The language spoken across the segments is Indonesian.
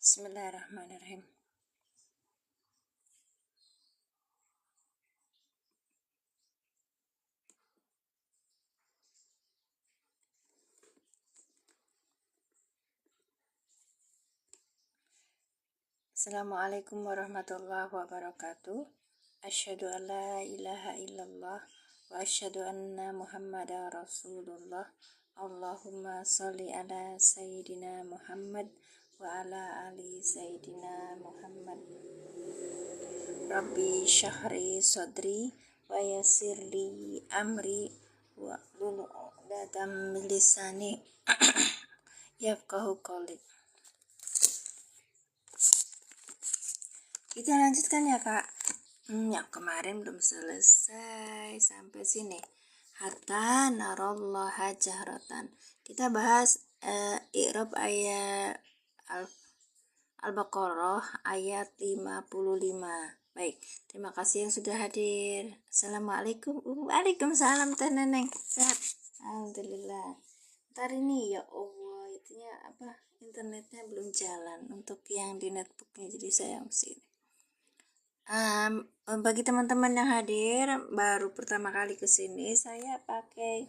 Bismillahirrahmanirrahim. Assalamualaikum warahmatullahi wabarakatuh. Asyhadu an la ilaha illallah wa asyhadu anna Muhammadar Rasulullah. Allahumma sholli ala sayyidina Muhammad wa ala ali sayyidina Muhammad. Rabbi syahri sadri wa yassirli amri wa hlul 'uqdatam min lisani yafqahu qawli. Kita lanjutkan ya kak. Yang kemarin belum selesai sampai sini. Hatta narallaha jahratan. Kita bahas i'rab ayat Al-Baqarah ayat 55. Baik, terima kasih yang sudah hadir. Assalamualaikum. Waalaikumsalam teh Neneng. Sehat? Alhamdulillah. Ntar ini ya Allah, itunya apa? Internetnya belum jalan untuk yang di netbooknya, jadi saya mesti bagi teman-teman yang hadir baru pertama kali kesini, saya pakai,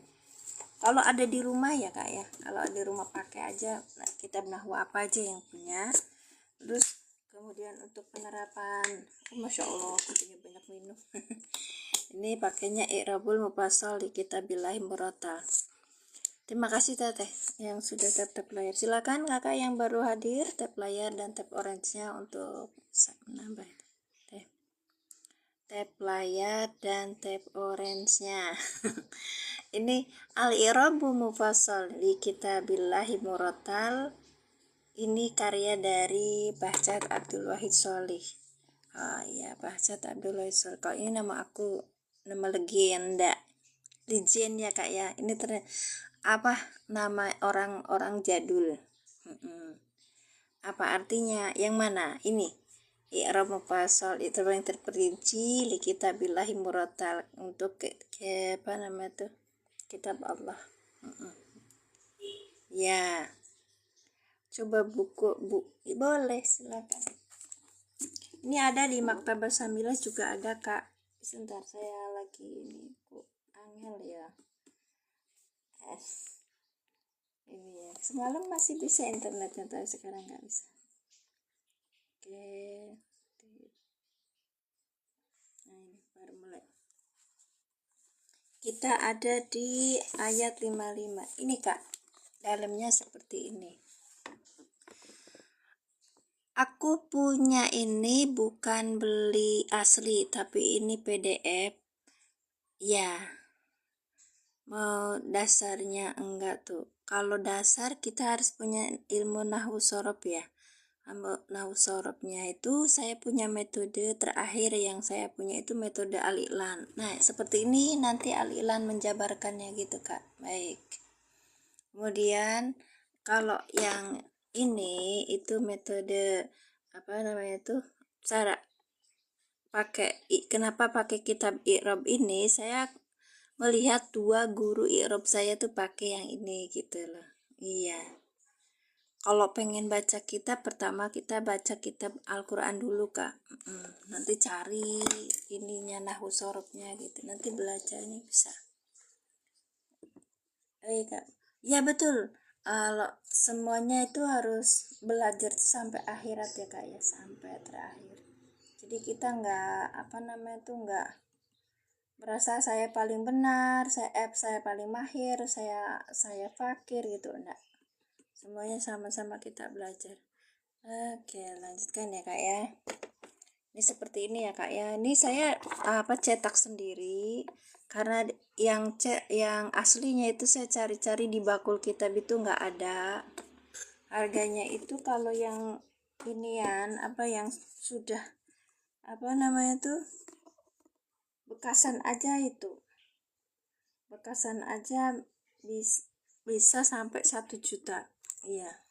kalau ada di rumah ya kak ya, kalau di rumah pakai aja kitab nahwu apa aja yang punya. Terus kemudian untuk penerapan, masya Allah kuncinya banyak minum. Ini pakainya i'rabul mufassal di kitabillahi murattal. Terima kasih teteh yang sudah tap layar. Silakan kakak yang baru hadir tap layar dan tap orange-nya untuk menambah. Tap layar dan tap orange-nya. Ini al-i'rabu mufassal di kitabillahi murattal. Ini karya dari Bahjat Abdul Wahid Sholih. Ya, Bahjat Abdul Wahid Sholih. Kalau ini nama aku, nama legenda. Legend ya kak ya. Ini nama orang-orang jadul. Apa artinya? Yang mana? Ini i'rab mufassal itu yang terperinci li kitabillahi murattal, untuk apa namanya tuh, kitab Allah. Ya, coba buku boleh silakan. Ini ada di Maktabah Samilah juga ada kak. Sebentar, saya lagi ini angel ya. Ini ya, semalam masih bisa internetnya, tapi sekarang nggak bisa. Oke. Nah, ini baru mulai. Kita ada di ayat 55. Ini kak, dalamnya seperti ini. Aku punya ini bukan beli asli, tapi ini PDF. Ya, mau dasarnya enggak tuh. Kalau dasar kita harus punya ilmu nahwu shorof ya. Nahwu sorobnya itu saya punya metode terakhir yang saya punya itu metode al-i'lan. Nah seperti ini nanti al-i'lan menjabarkannya gitu kak. Baik, kemudian kalau yang ini itu metode apa namanya tuh, cara pakai, kenapa pakai kitab i'rab ini, saya melihat dua guru i'rab saya tuh pakai yang ini gitu loh. Iya, kalau pengen baca kitab, pertama kita baca kitab Al-Quran dulu kak. Nanti cari ininya nahwu sorobnya gitu, nanti belajarnya bisa. Kak, ya betul. Kalau semuanya itu harus belajar sampai akhirat ya kak ya, sampai terakhir. Jadi kita nggak nggak merasa saya paling benar, saya paling mahir, saya fakir gitu, enggak. Semuanya sama-sama kita belajar. Oke, lanjutkan ya kak ya. Ini seperti ini ya kak ya. Ini saya cetak sendiri karena yang aslinya itu saya cari-cari di bakul kitab itu nggak ada. Harganya itu kalau yang inian yang sudah bekasan aja itu. Bekasan aja bisa sampai 1 juta. Iya.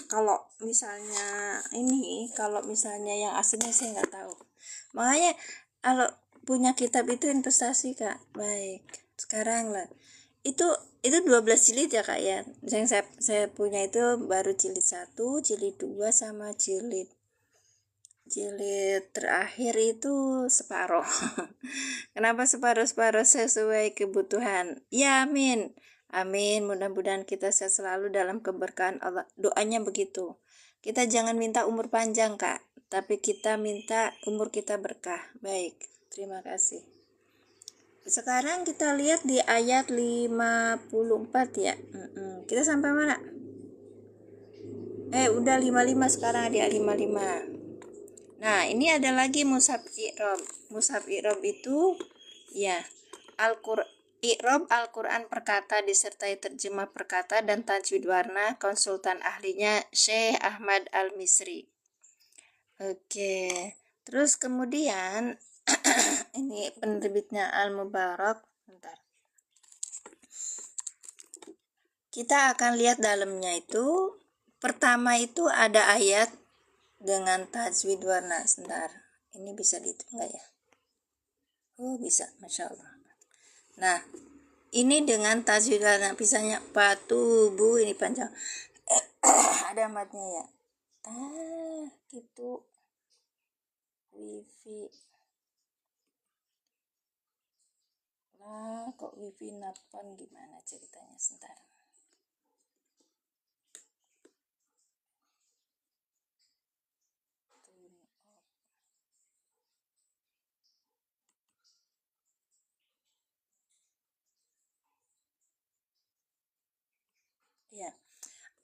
Kalau misalnya yang aslinya saya nggak tahu. Makanya kalau punya kitab itu investasi kak. Baik, sekarang lah Itu 12 jilid ya kak ya. Yang saya punya itu baru jilid 1, jilid 2 sama jilid terakhir itu separuh. Kenapa separuh-separuh? Sesuai kebutuhan. Ya amin. Amin. Mudah-mudahan kita sehat selalu dalam keberkahan Allah. Doanya begitu. Kita jangan minta umur panjang kak, tapi kita minta umur kita berkah. Baik, terima kasih. Sekarang kita lihat di ayat 54 ya. Kita sampai mana? Udah 55, sekarang di ayat 55. Nah, ini ada lagi mushaf i'rab. Mushaf i'rab itu ya i'rab Al-Qur'an perkata disertai terjemah perkata dan tajwid warna, konsultan ahlinya Syekh Ahmad Al-Misri. Oke. Terus kemudian ini penerbitnya Al-Mubarak. Bentar. Kita akan lihat dalamnya itu. Pertama itu ada ayat dengan tajwid warna. Sebentar, ini bisa dihitung nggak ya? Oh bisa, Masya Allah. Nah, ini dengan tajwid warna. Misalnya patubu, ini panjang. Ada matnya ya. Gitu. Wifi. Lah, kok wifi natpon gimana ceritanya? Sebentar. Ya,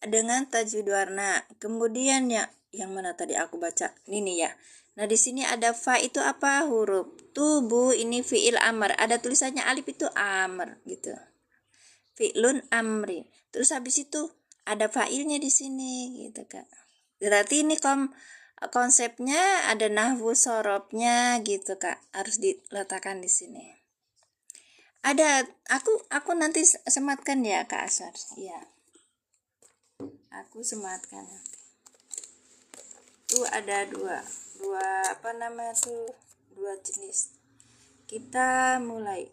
dengan tajwid warna. Kemudian ya, yang mana tadi aku baca? Ini ya. Nah, di sini ada fa itu apa? Huruf. Tubu ini fi'il amr. Ada tulisannya alif itu amr gitu. Fi'lun amri. Terus habis itu ada fa'ilnya di sini gitu, Kak. Berarti ini konsepnya ada nahwu sorobnya gitu, Kak. Harus diletakkan di sini. Ada aku nanti sematkan ya, Kak Asar. Iya. Aku sematkan nanti. Tuh ada dua apa namanya tuh, dua jenis. Kita mulai.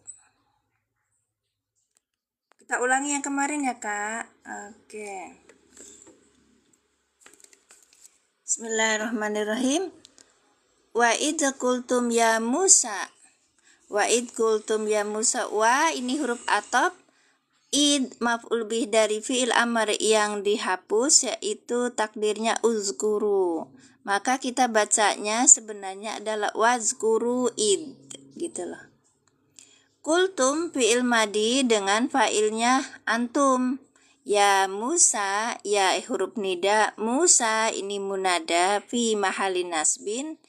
Kita ulangi yang kemarin ya kak. Oke. Bismillahirrahmanirrahim. Wa id qultum ya Musa. Wa id qultum ya Musa. Wa ini huruf atop. Id maf'ul bih dari fi'il amr yang dihapus, yaitu takdirnya uzkuru. Maka kita bacanya sebenarnya adalah wazkuru id gitu loh. Kultum fi'il madi dengan fa'ilnya antum. Ya Musa, ya huruf nida. Musa ini munada fi mahalin nasbin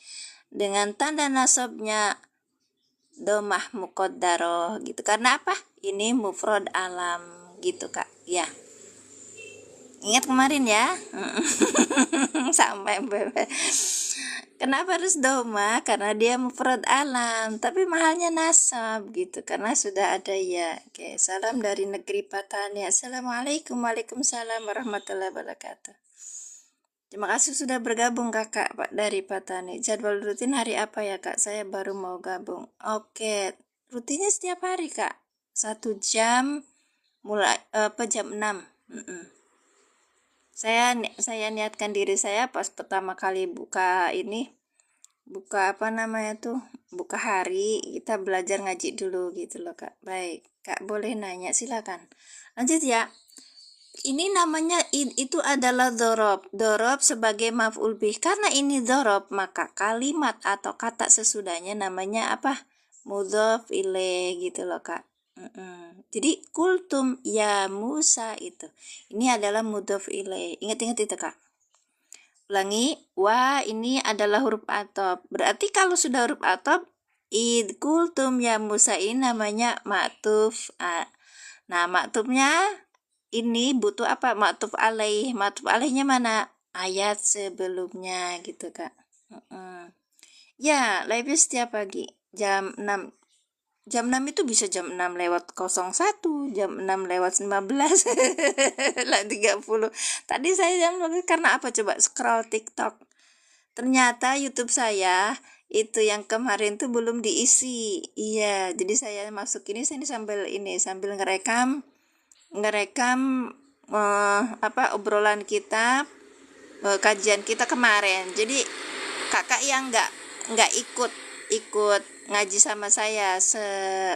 dengan tanda nasabnya domah muqaddaroh gitu. Karena apa? Ini mufrad alam gitu kak ya. Ingat kemarin ya. Sampai kenapa harus doma? Karena dia mufrad alam, tapi mahalnya nasab gitu karena sudah ada ya. Oke, salam dari negeri Patani. Assalamualaikum. Waalaikumsalam warahmatullahi wabarakatuh. Terima kasih sudah bergabung kakak Pak dari Patani. Jadwal rutin hari apa ya kak? Saya baru mau gabung. Oke, rutinnya setiap hari kak. 1 jam mulai jam 6. Saya niatkan diri saya pas pertama kali buka apa namanya tuh, buka hari, kita belajar ngaji dulu gitu loh kak. Baik kak, boleh nanya silakan. Lanjut ya. Ini namanya itu adalah dorob sebagai maf'ul bih. Karena ini dorob, maka kalimat atau kata sesudahnya namanya apa? Mudhof ilaih gitu loh kak. Jadi kultum ya Musa itu. Ini adalah mudhof ilaih. Ingat-ingat itu kak. Ulangi, wa ini adalah huruf atop. Berarti kalau sudah huruf atop, id kultum ya Musa ini namanya ma'tuf. Nah, ma'tufnya ini butuh apa? Ma'tuf alaih. Ma'tuf alaihnya mana? Ayat sebelumnya gitu kak. Ya, live setiap pagi jam 6. Jam 6 itu bisa jam 6 lewat 01, jam 6 lewat 15, lah 30. Tadi saya jam 6 karena apa coba? Scroll TikTok. Ternyata YouTube saya Itu yang kemarin tuh belum diisi. Iya, jadi saya masuk ini, saya sambil ngerekam obrolan kita, kajian kita kemarin. Jadi kakak yang nggak ikut ikut ngaji sama saya,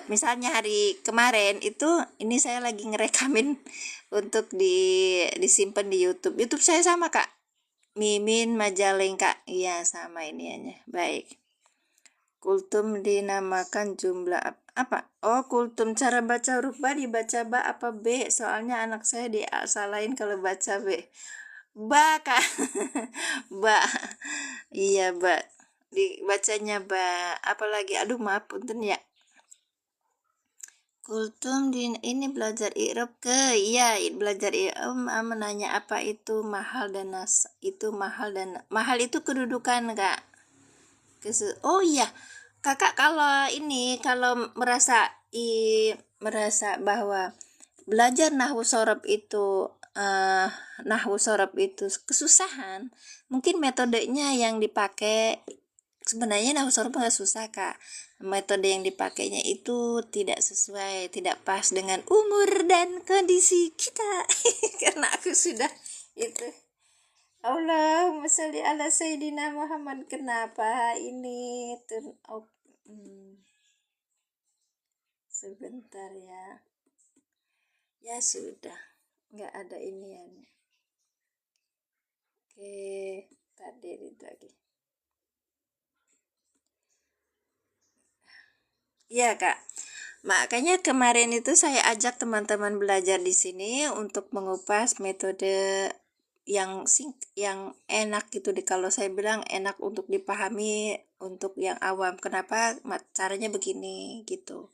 misalnya hari kemarin itu, ini saya lagi ngerekamin untuk disimpan di YouTube saya sama Kak Mimin Majalengka. Iya, sama ini aja. Baik. Kultum dinamakan jumlah apa? Oh, kultum cara baca huruf ba dibaca ba apa B? Soalnya anak saya disalahin kalau baca B. Ba, Kak. Ba. Iya, ba. Dibacanya ba. Apalagi, aduh maaf punten ya. Kultum ini belajar i'rab ke? Iya, belajar i'rab. Menanya apa itu mahal dan mahal itu kedudukan, Kak. Oh iya, kakak kalau merasa bahwa belajar nahwu sorob itu kesusahan, mungkin metodenya yang dipakai. Sebenarnya nahwu sorob nggak susah Kak, metode yang dipakainya itu tidak sesuai, tidak pas dengan umur dan kondisi kita. Karena aku sudah itu. Allahumma sholli ala Sayyidina Muhammad. Kenapa ini turn off? Sebentar ya. Ya sudah, nggak ada iniannya. Oke, tadi itu lagi. Iya Kak, makanya kemarin itu saya ajak teman-teman belajar di sini untuk mengupas metode yang enak gitu kalau saya bilang enak untuk dipahami untuk yang awam. Kenapa? Caranya begini gitu.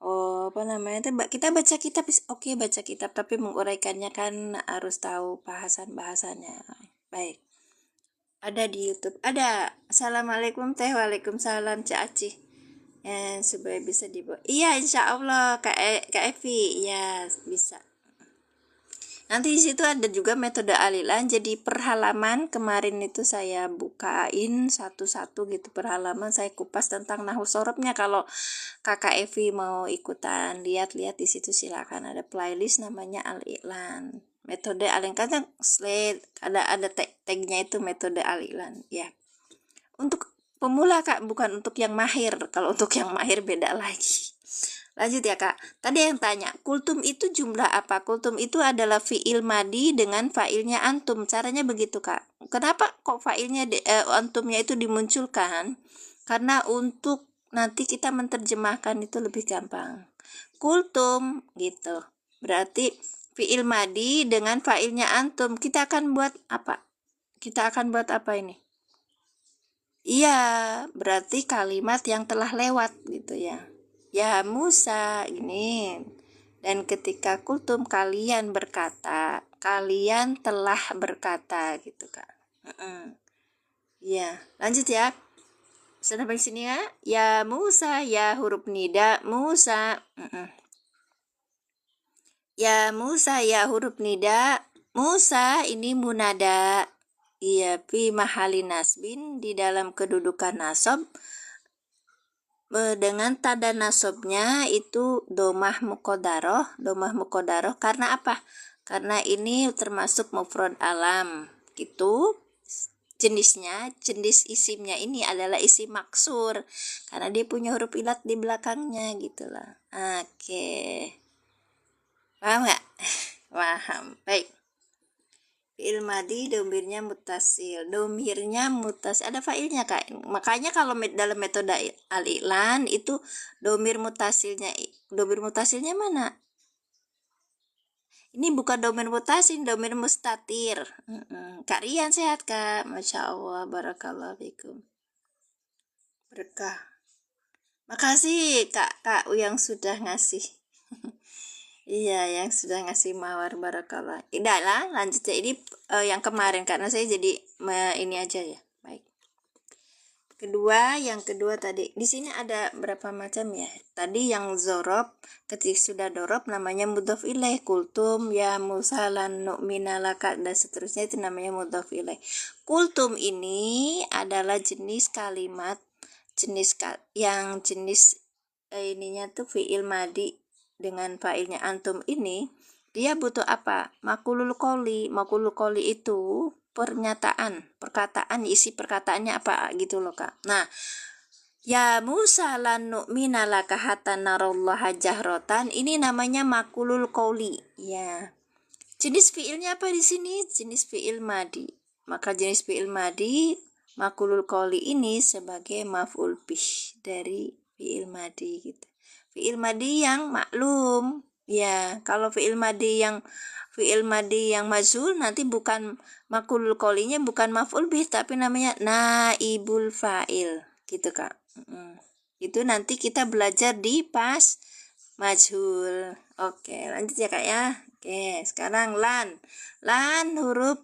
Oh, apa namanya itu, kita baca kitab, oke, baca kitab, tapi menguraikannya kan harus tahu bahasannya. Baik, ada di YouTube, ada. Assalamualaikum teh, waalaikumsalam Cak Aci. Supaya bisa dibawa. Iya, insya Allah Kak Evi, ya bisa. Nanti di situ ada juga metode alilan. Jadi per halaman kemarin itu saya bukain satu-satu gitu, per halaman saya kupas tentang nahwu sorobnya. Kalau Kakak Evi mau ikutan lihat-lihat di situ silakan, ada playlist namanya alilan. Metode alilan kan slide ada tagnya itu metode alilan ya. Untuk pemula Kak, bukan untuk yang mahir. Kalau untuk yang mahir beda lagi. Lanjut ya Kak. Tadi yang tanya, kultum itu jumlah apa? Kultum itu adalah fi'il madi dengan fa'ilnya antum. Caranya begitu Kak. Kenapa kok fa'ilnya antumnya itu dimunculkan? Karena untuk nanti kita menerjemahkan itu lebih gampang. Kultum gitu. Berarti fi'il madi dengan fa'ilnya antum. Kita akan buat apa? Ini? Iya, berarti kalimat yang telah lewat gitu ya. Ya Musa ini. Dan ketika kultum kalian berkata, kalian telah berkata gitu Kak. Ya, lanjut ya. Sampai sini ya. Ya Musa, ya huruf nida Musa. Ya Musa, ya huruf nida Musa ini munada. Iya, fi mahali nasbin, di dalam kedudukan nasab. Dengan tanda nasabnya itu domah muqaddarah karena apa? Karena ini termasuk mufrad alam gitu. Jenis isimnya ini adalah isim maksur karena dia punya huruf ilat di belakangnya gitulah. Oke. Paham nggak? Paham. Baik. Fi'il madi domirnya mutasil. Ada fa'ilnya Kak. Makanya kalau dalam metode al-i'lan itu domir mutasilnya mana? Ini bukan domir mutasil, domir mustatir. Kak Rian sehat Kak? Masya Allah, barakallahu fikum. Berkah. Makasih Kak yang sudah ngasih. Iya, yang sudah ngasih mawar, barakallah. Tidak lah, lanjut ya. Ini yang kemarin karena saya jadi ini aja ya. Baik. Yang kedua tadi. Di sini ada berapa macam ya? Tadi yang zorob, ketika sudah dorob namanya mudhof ilaih, kultum ya musalan nu'mina laka dan seterusnya itu namanya mudhof ilaih. Kultum ini adalah jenis kalimat jenis ininya tuh fi'il madi dengan fa'ilnya antum ini, dia butuh apa? Maqulul qouli. Maqulul qouli itu perkataan, isi perkataannya apa gitu loh Kak. Nah, ya Musa lan nu'mina laka hatta narallaha jahratan, ini namanya maqulul qouli. Ya. Jenis fi'ilnya apa di sini? Jenis fi'il madi. Maka jenis fi'il madi maqulul qouli ini sebagai maf'ul bih dari fi'il madi gitu. Fi'il madi yang maklum. Ya, kalau fi'il madi yang majhul nanti bukan maqulul qoulinya bukan maf'ul bih tapi namanya naibul fa'il gitu Kak. Itu nanti kita belajar di pas majhul. Oke, lanjut ya Kak ya. Oke, sekarang lan huruf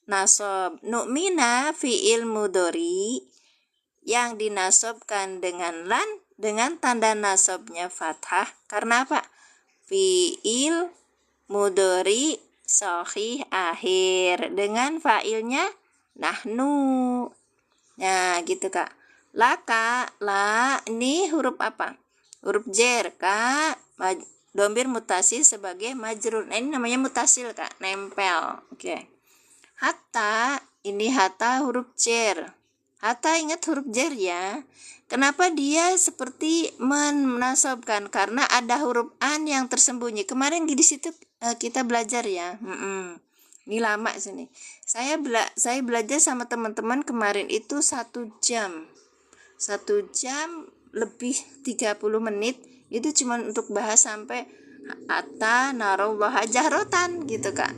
nasab. Nu'mina fi'il mudhari yang dinasobkan dengan lan dengan tanda nasabnya fathah. Karena apa? Fi'il mudhari shahih akhir dengan fa'ilnya nahnu. Nah, gitu Kak. Laka, la, ini huruf apa? Huruf jer, Kak. Domir mutasil sebagai majrur. Nah, ini namanya mutasil Kak, nempel. Oke. Hatta, ini hatta huruf jer. Hatta ingat huruf jer ya. Kenapa dia seperti menasabkan? Karena ada huruf an yang tersembunyi. Kemarin di situ kita belajar ya. Ini lama sini. Saya belajar sama teman-teman kemarin itu 1 jam. 1 jam lebih 30 menit. Itu cuma untuk bahas sampai hatta narallaha jahratan gitu Kak.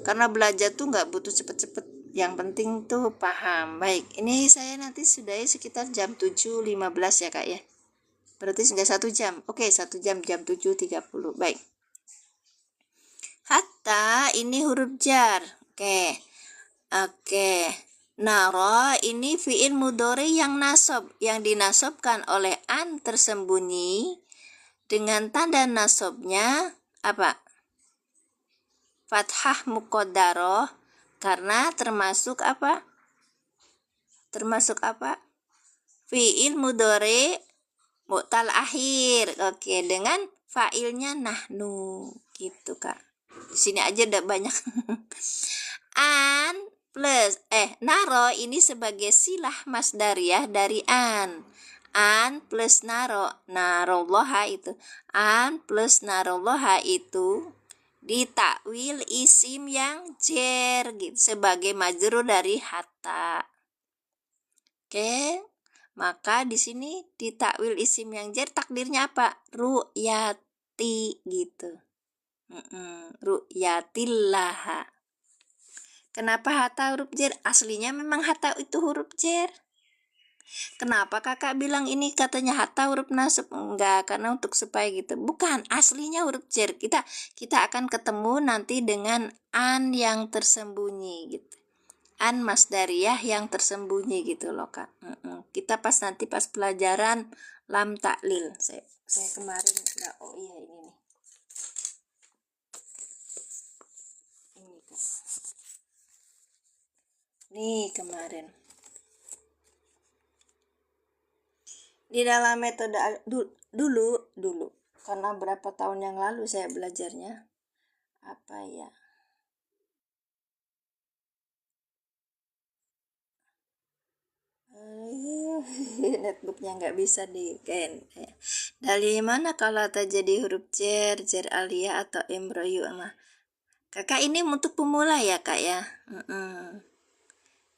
Karena belajar tuh nggak butuh cepet-cepet, yang penting tuh paham. Baik, ini saya nanti sudahi sekitar jam 7.15 ya Kak ya, berarti sudah 1 jam. Oke, 1 jam 7.30. Baik, hatta ini huruf jar. Oke, naro ini fi'il mudhari yang nasab, yang dinasobkan oleh an tersembunyi dengan tanda nasabnya apa? Fathah muqaddarah, karena termasuk apa? Fi'il mudhari mu'tal akhir. Oke, dengan fa'ilnya nahnu gitu Kak. Di sini aja udah banyak. An plus naro ini sebagai silah masdariyah dari an. An plus narollaha itu. An plus narollaha itu ditakwil isim yang jer gitu sebagai majrur dari hatta. Oke, maka di sini ditakwil isim yang jer takdirnya apa? Ru'yati gitu. Ru'yatillaha. Kenapa hatta huruf jer? Aslinya memang hatta itu huruf jer. Kenapa kakak bilang ini katanya hatta huruf nasab? Enggak, karena untuk supaya gitu. Bukan, aslinya huruf jer. Kita akan ketemu nanti dengan an yang tersembunyi gitu. An masdariyah yang tersembunyi gitu loh Kak. Kita nanti pas pelajaran lam taklil. Saya kemarin enggak, ini nih. Ini Kak. Nih kemarin. Di dalam metode dulu karena berapa tahun yang lalu saya belajarnya apa ya, netbooknya nggak bisa di-scan. Dari mana kalau terjadi huruf jer aliyah atau imroyu mah Kakak ini untuk pemula ya Kak ya.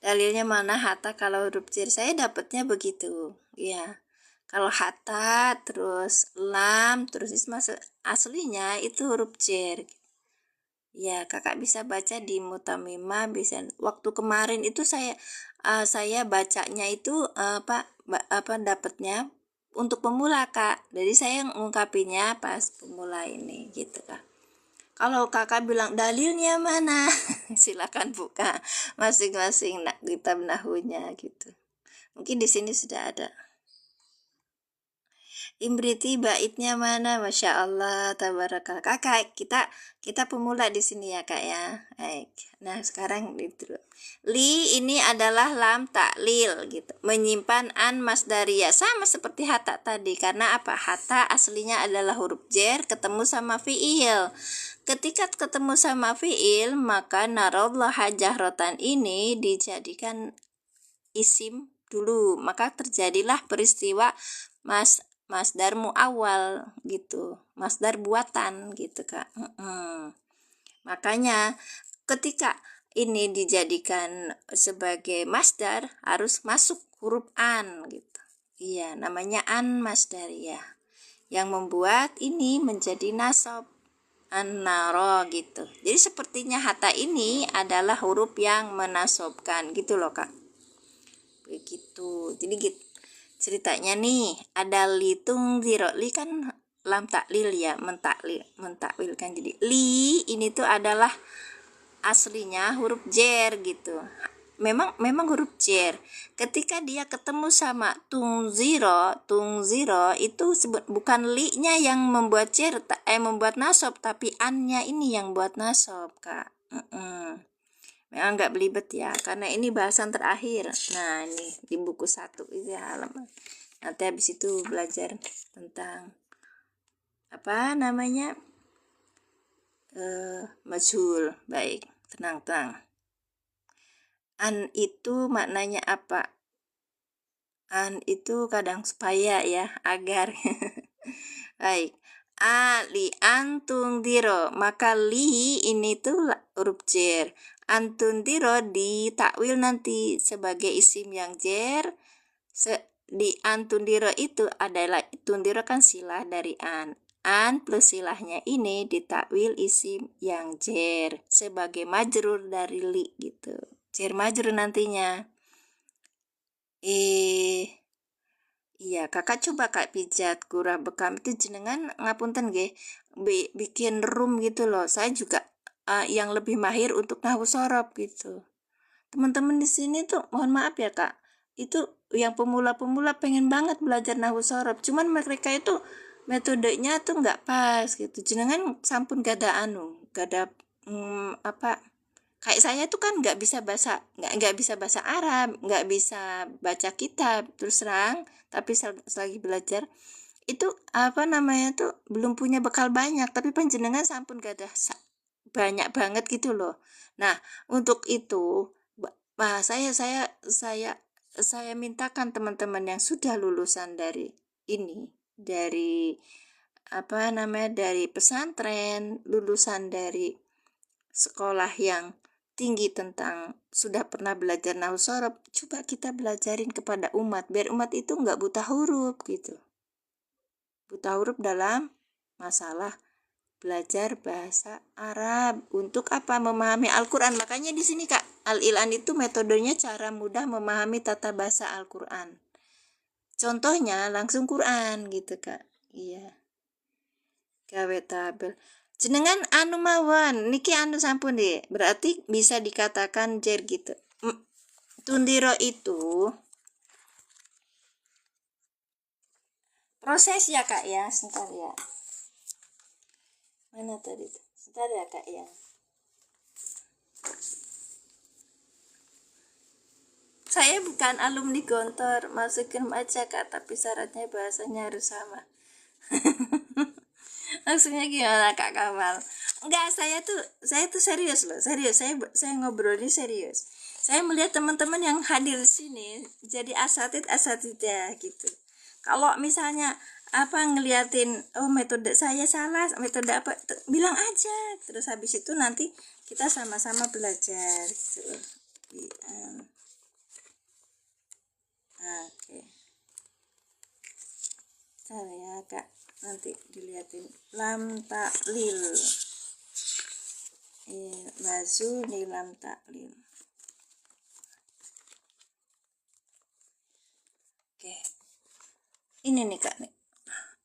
Dalilnya mana hatta kalau huruf jer? Saya dapatnya begitu ya. Kalau hatta terus lam terus isma aslinya itu huruf jer. Ya, Kakak bisa baca di Mutamimah, bisa. Waktu kemarin itu saya bacanya itu dapatnya untuk pemula Kak. Jadi saya ngungkapinya pas pemula ini gitu Kak. Kalau Kakak bilang dalilnya mana? Silakan buka masing-masing kitab nahwunya gitu. Mungkin di sini sudah ada. Imriti baitnya mana? Masya Allah, tabarakallah. Kakak, kita pemula di sini ya kak ya. Baik. Nah sekarang itu li ini adalah lam taklil gitu, menyimpan an masdariyah sama seperti hata tadi. Karena apa? Hata aslinya adalah huruf jer ketemu sama fiil. Ketika ketemu sama fiil, maka naradhaha jahrotan ini dijadikan isim dulu, maka terjadilah peristiwa masdar muawwal gitu, masdar buatan gitu kak. Makanya ketika ini dijadikan sebagai masdar harus masuk huruf an gitu. Iya, namanya an masdariyah yang membuat ini menjadi nasab an-naro gitu. Jadi sepertinya hata ini adalah huruf yang menasobkan gitu loh kak. Begitu. Jadi gitu ceritanya nih, ada litung ziro. Li kan lam taklil ya, mentakwil kan. Jadi li ini tuh adalah aslinya huruf jer gitu. Memang huruf jer. Ketika dia ketemu sama tung ziro itu bukan li-nya yang membuat jer, membuat nasob, tapi an-nya ini yang buat nasob kak. Memang nggak belibet ya, karena ini bahasan terakhir. Nah ini di buku 1 itu halaman. Nanti habis itu belajar tentang apa namanya majhul. Baik, tenang. An itu maknanya apa? An itu kadang supaya ya, agar. Baik. Li antung diro, maka li ini tuh huruf jer. Antun diro ditakwil nanti sebagai isim yang jer. Di antun diro itu adalah, tundiro kan silah dari an plus silahnya ini ditakwil isim yang jer sebagai majrur dari li gitu, jer majrur nantinya. Iya kakak coba kak pijat kurah bekam itu jenengan ngapunten nggih bikin room gitu loh. Saya juga yang lebih mahir untuk nahwu sorob gitu. Teman-teman di sini tuh mohon maaf ya kak, itu yang pemula-pemula pengen banget belajar nahwu sorob, cuman mereka itu metodenya tuh nggak pas gitu. Jenengan sampun gak ada apa kayak saya tuh kan nggak bisa bahasa Arab, nggak bisa baca kitab terus terang, tapi selagi belajar itu apa namanya tuh belum punya bekal banyak, tapi panjenengan sampun gak ada banyak banget gitu loh. Nah untuk itu saya mintakan teman-teman yang sudah lulusan dari ini, dari apa namanya, dari pesantren, lulusan dari sekolah yang tinggi tentang sudah pernah belajar nahwu sorob, coba kita belajarin kepada umat biar umat itu nggak buta huruf gitu. Buta huruf dalam masalah belajar bahasa Arab untuk apa? Memahami Al-Qur'an. Makanya di sini Kak, Al-Ilan itu metodenya cara mudah memahami tata bahasa Al-Qur'an. Contohnya langsung Quran gitu Kak. Iya. Gawe tabel. Jenengan anu mawon, niki anu sampun deh. Berarti bisa dikatakan jer gitu. Tundiro itu proses ya Kak ya, sebentar ya. Mana tadi? Sebentar ya Kak ya. Saya bukan alumni Gontor, masukin aja Kak, tapi syaratnya bahasanya harus sama. Maksudnya gimana Kak Kamal? Enggak, saya tuh serius loh, serius. Saya ngobrol ini serius. Saya melihat teman-teman yang hadir di sini jadi asatid ya gitu. Kalau misalnya apa ngeliatin metode saya salah, metode apa, bilang aja. Terus habis itu nanti kita sama-sama belajar gitu. Oke. Bentar ya Kak, nanti dilihatin lam taklil. Mazu di lam taklil. Oke. Ini nih Kak nih.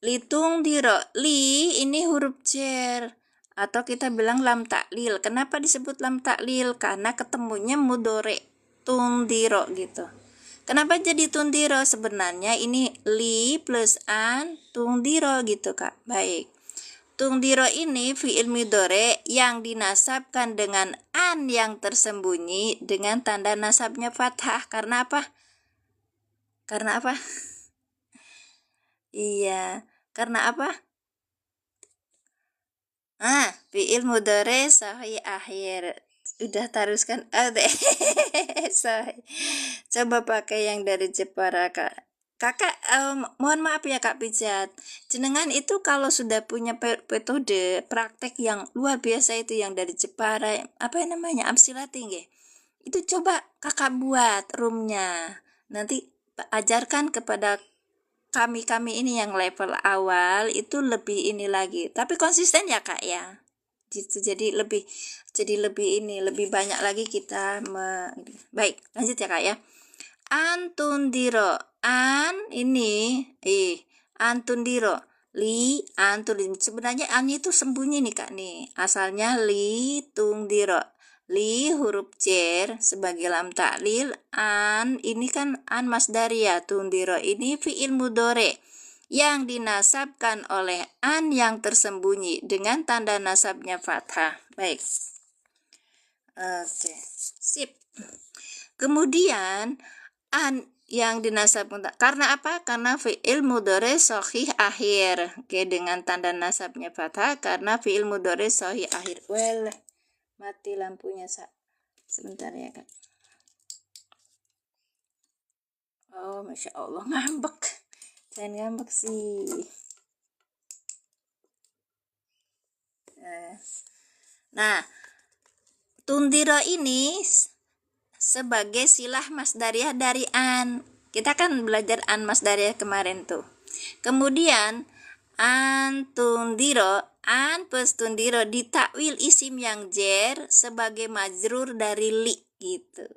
Litung diro. Li ini huruf jer atau kita bilang lam taklil. Kenapa disebut lam taklil? Karena ketemunya mudore tung diro gitu. Kenapa jadi tundiro? Sebenarnya ini li plus an tundiro gitu Kak. Baik. Tungdiro ini fi'il mudhari yang dinasabkan dengan an yang tersembunyi dengan tanda nasabnya fathah. Karena apa? Karena apa? Iya, karena apa? Fi'il mudhari sahih akhir. Udah teruskan. Sahih. Coba pakai yang dari Jepara Kak. Kakak, mohon maaf ya Kak Pijat. Jenengan itu kalau sudah punya metode praktek yang luar biasa itu yang dari Jepara, apa namanya, Amsilati nggih. Itu coba Kakak buat roomnya. Nanti ajarkan kepada kami ini yang level awal itu lebih ini lagi. Tapi konsisten ya Kak ya. Gitu. Lebih banyak lagi kita baik, lanjut ya Kak ya. Antundiro, an ini antundiro, li antundiro. Sebenarnya an itu sembunyi nih Kak nih. Asalnya li tungdiro. Li huruf jar sebagai lam taklil, an ini kan an masdari ya, tundiro ini fi'il mudhari yang dinasabkan oleh an yang tersembunyi dengan tanda nasabnya fathah. Baik. Oke, sip. Kemudian an yang dinasabkan karena apa? Karena fi'il mudhari shahih akhir. Oke, dengan tanda nasabnya fathah karena fi'il mudhari shahih akhir. Well, mati lampunya sebentar ya Kak. Oh, Masya Allah, ngambek. Jangan ngambek sih. Nah, tundiro ini sebagai silah masdariyah dari an. Kita kan belajar an masdariyah kemarin tuh. Kemudian an tundiro, an plus tundiro ditakwil isim yang jar sebagai majrur dari li gitu.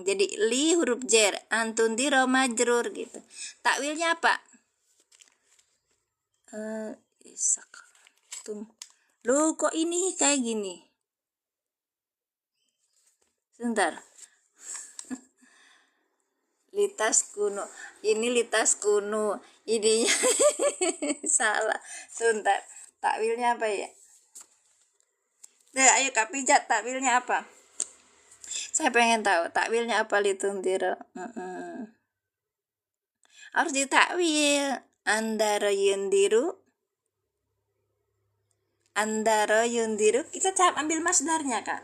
Jadi li huruf jar, an tundiro majrur gitu. Takwilnya apa? Loh kok ini kayak gini? Sebentar. Litas kuno, ini litas kuno, ininya salah. Sebentar, takwilnya apa ya? Nah, ayo Kak Pijat, takwilnya apa? Saya pengen tahu takwilnya apa litundiro. Harus ditakwil. Andara yundiru, kita ambil masdarnya Kak.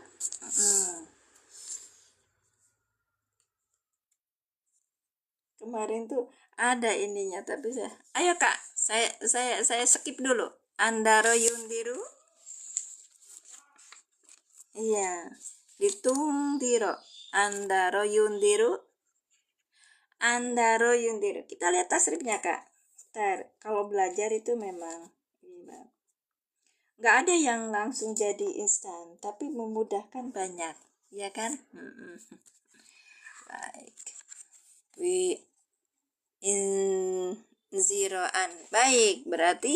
Kemarin tuh ada ininya tapi ayo Kak, saya skip dulu. Andaro yundiru, iya, ditungdiro. Andaro yundiru, kita lihat tasrifnya Kak. Kalau belajar itu memang nggak ada yang langsung jadi instan, tapi memudahkan banyak, ya kan? Baik, zeroan. Baik, berarti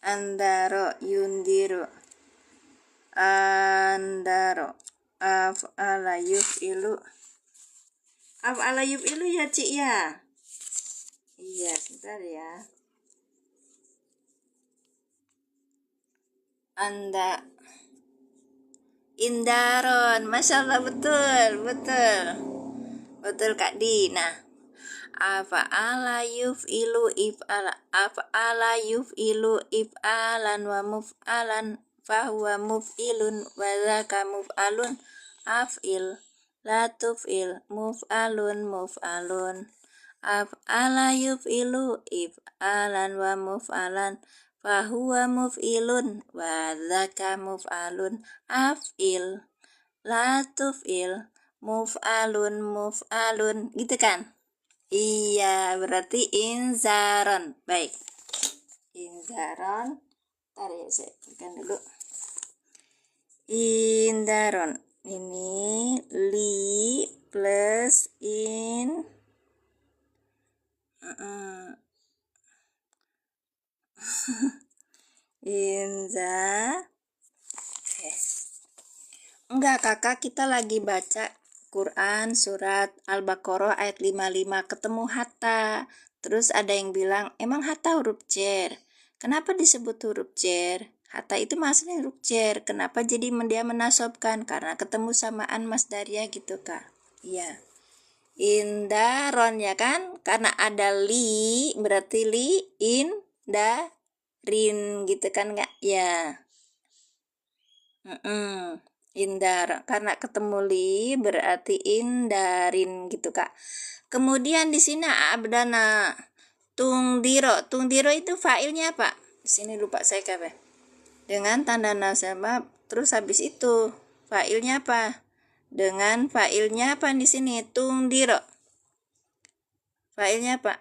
andaro yundiru, andaro af'ala yuf'ilu ya Cik ya. Iya, sebentar ya. Indaron, Masya Allah, betul Kak Dina. Af'ala yuf'ilu if'alan wa muf'alan fahuwa muf'ilun wa dzaka muf'alun af'il la tuf'il muf'alun af'ala yuf'ilu if'alan wa muf'alan fahuwa muf'ilun wa dzaka muf'alun af'il la tuf'il muf'alun gitu kan? Iya, berarti inzaron. Baik. Inzaron. Ntar ya, saya tekan dulu. Indaron. Ini li plus in. Inza. Enggak, Kakak, kita lagi baca Quran surat Al-Baqarah ayat 55 ketemu hatta. Terus ada yang bilang, emang hatta huruf jar? Kenapa disebut huruf jar? Hatta itu maksudnya huruf jar. Kenapa jadi dia menasobkan? Karena ketemu samaan masdarnya gitu, Kak. Iya. Indaron ya kan? Karena ada li, berarti li, in, da, rin gitu kan, Kak? Ya. Indar, karena ketemu li berarti indarin gitu, Kak. Kemudian di sini abdana tungdiro itu failnya apa? Di sini lupa saya kabeh. Dengan tanda nasabah, terus habis itu failnya apa? Dengan failnya apa di sini? Tungdiro. Failnya apa?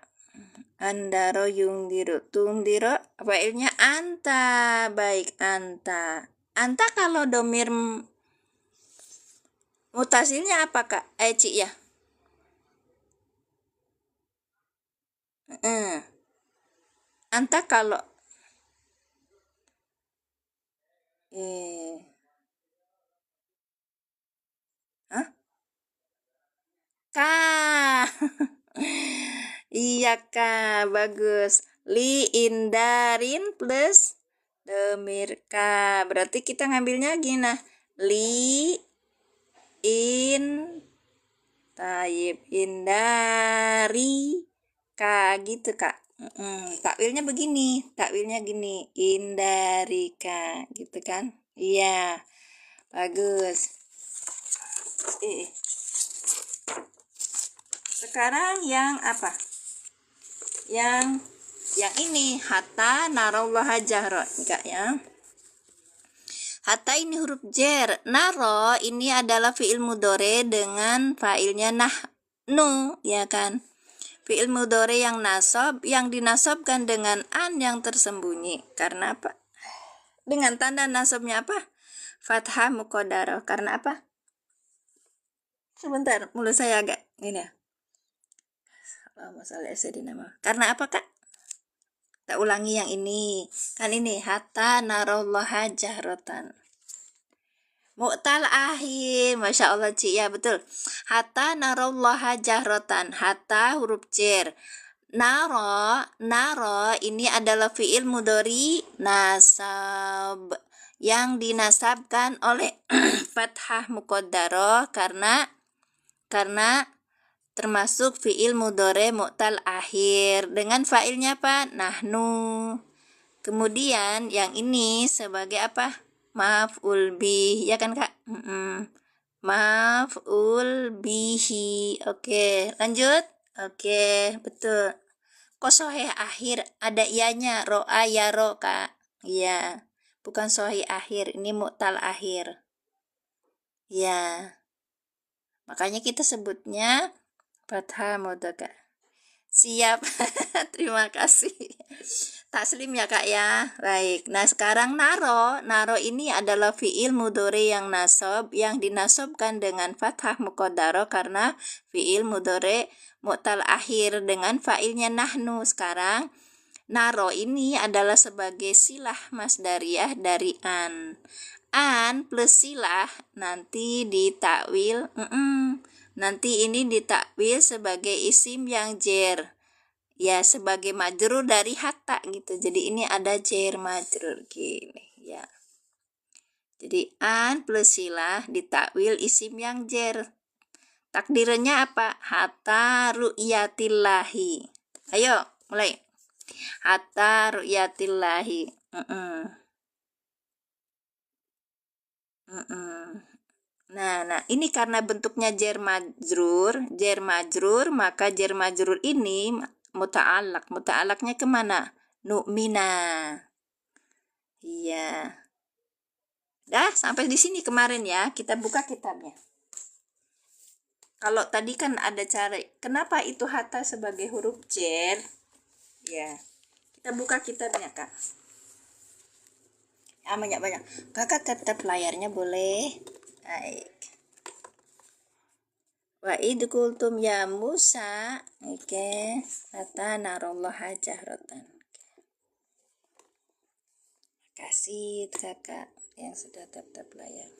Andaro yungdiro. Tungdiro failnya anta. Baik, anta. Anta kalau domir mutasilnya apa, Kak? Cik ya? Anta kalau Hah? Kak. Iya, Kak, bagus. Li indarin plus domir K. Berarti kita ngambilnya gini nah. Li in taib indari K gitu, Kak. Takwilnya begini, takwilnya gini, indarika gitu kan. Iya, bagus. Sekarang yang apa? Yang ini hatta narawlah jahra, enggak ya? Hatta ini huruf jar. Naro ini adalah fi'il mudhari dengan fa'ilnya nahnu, ya kan? Fi'il mudhari yang nasab, yang dinasabkan dengan an yang tersembunyi. Karena apa? Dengan tanda nasabnya apa? Fathah muqaddarah. Karena apa? Sebentar, mulut saya agak ini ya. Masalah nama. Karena apa, Kak? Kita ulangi yang ini. Kan ini hatta narallaha jahratan. Mu'tal akhir, Masya Allah, Ci, ya betul. Hatta narallaha jahratan. Hatta huruf jar. Naro ini adalah fi'il mudhari nasab yang dinasabkan oleh fathah muqaddarah karena termasuk fi'il mudhari mu'tal akhir dengan fa'ilnya apa? Nahnu. Kemudian yang ini sebagai apa? Maf'ul bih, ya kan, Kak? Maf'ul bihi. Oke, lanjut. Oke, betul. Kok sohih akhir ada ianya, ro'a ya ro, Kak. Iya, bukan sohih akhir, ini mu'tal akhir. Ya, makanya kita sebutnya fathah mudhaka. Siap. Terima kasih. Taslim ya, Kak ya. Baik. Nah, sekarang naro. Naro ini adalah fi'il mudhari yang nasab yang dinasabkan dengan fathah muqaddarah karena fi'il mudhari mu'tal akhir dengan fa'ilnya nahnu. Sekarang naro ini adalah sebagai silah masdariyah dari an. An plus silah nanti ditakwil nanti ini ditakwil sebagai isim yang jar. Ya, sebagai majrur dari hatta gitu. Jadi ini ada jar majrur gini ya. Jadi an plus silah ditakwil isim yang jar. Takdirnya apa? Hatta ru'yatillahi. Ayo, mulai. Hatta ru'yatillahi. Nah, ini karena bentuknya jar majrur, maka jar majrur ini muta'alaknya kemana? Nu'mina. Iya. Dah, sampai di sini kemarin ya, kita buka kitabnya. Kalau tadi kan ada cara, kenapa itu hatta sebagai huruf jar? Ya, kita buka kitabnya, Kak. Banyak. Kakak tetap layarnya boleh. Baik. Wa id qultum ya Musa, oke, hatta narallaha jahratan. Kasih Kakak yang sudah tetap layar.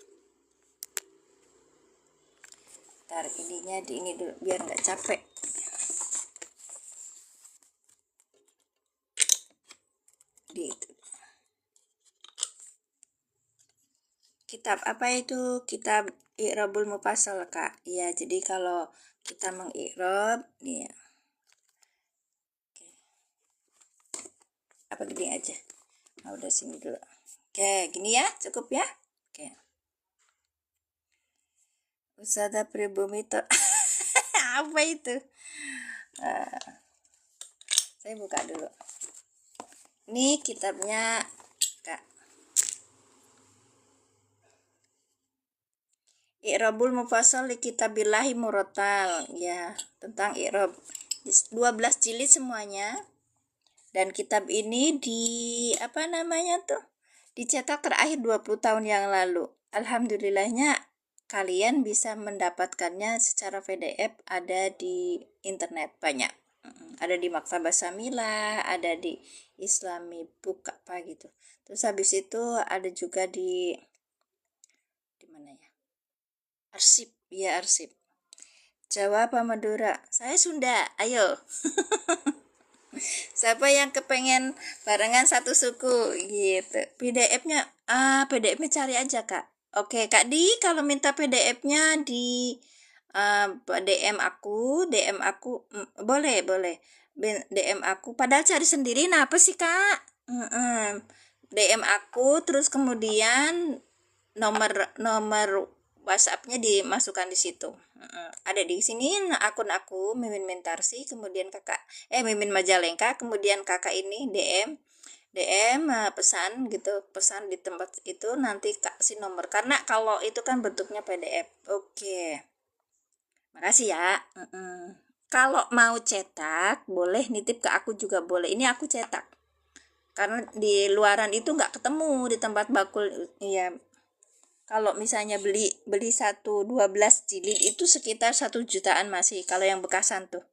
Ntar ininya di ini dulu biar nggak capek. Di itu. Kitab apa itu? Kitab I'rabul Mufassal, Kak. Ya, jadi kalau kita mengi'rab nih ya. Oke. Apa gini aja? Nah, udah sini dulu. Oke, gini ya, cukup ya. Oke. Ustadzah Pribumi itu apa itu? Saya buka dulu. Ini kitabnya Kak. I'rabul Mufassal li Kitabillahi Murattal, ya, tentang i'rab. 12 jilid semuanya. Dan kitab ini apa namanya tuh? Dicetak terakhir 20 tahun yang lalu. Alhamdulillahnya kalian bisa mendapatkannya secara PDF, ada di internet banyak. Ada di Maktabah Samila, ada di Islami Book apa gitu. Terus habis itu ada juga di mana ya? Arsip, ya arsip. Jawa apa Madura? Saya Sunda, ayo. Siapa yang kepengen barengan satu suku gitu. PDF-nya cari aja, Kak. Oke, Kak Di, kalau minta PDF-nya di DM aku, boleh, DM aku. Padahal cari sendiri, apa sih, Kak? DM aku, terus kemudian nomor WhatsApp-nya dimasukkan di situ. Ada di sini akun aku Mimin Mentarsi, kemudian Mimin Majalengka, kemudian kakak ini DM pesan gitu, pesan di tempat itu, nanti kasih nomor, karena kalau itu kan bentuknya PDF. Oke, makasih ya. Kalau mau cetak boleh nitip ke aku juga boleh, ini aku cetak karena di luaran itu nggak ketemu di tempat bakul. Iya, kalau misalnya beli 12 jilid itu sekitar 1 jutaan masih, kalau yang bekasan tuh.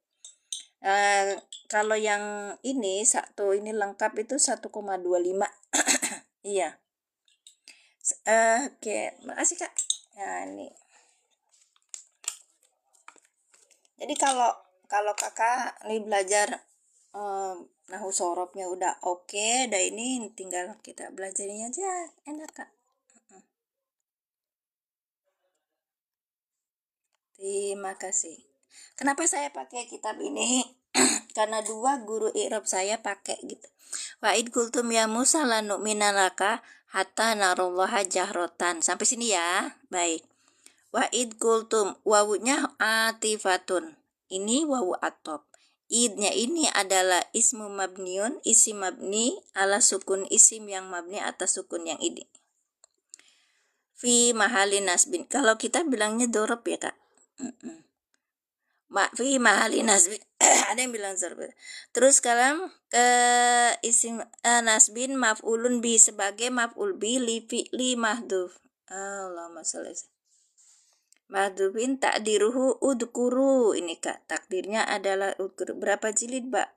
Kalau yang ini ini lengkap itu 1,25. Iya. Oke, makasih Kak. Nah, ini. Jadi kalau Kakak nih belajar nahu sorobnya udah oke, dah ini tinggal kita belajarnya aja, enak Kak. Terima kasih. Kenapa saya pakai kitab ini? Karena 2 guru i'rab saya pakai gitu. Wa id kultum ya Musa lanu minalaka hatta narullaha jahrotan. Sampai sini ya. Baik. Wa id kultum, wawunya atifatun. Ini wawu atop. Idnya ini adalah ismu mabniun, isim mabni ala sukun, isim yang mabni atas sukun yang ini. Fi mahali nasbin. Kalau kita bilangnya dorob ya Kak. Fi mahali nasbin. Ada yang bilang zarb. Terus sekarang isim nasbin maf'ulun bi, sebagai maf'ul bi li fi'li mahdhuf. Allahumma sholli. Mahdhufin takdiruhu udkuru. Ini Kak, takdirnya adalah udkuru. Berapa jilid, Mbak?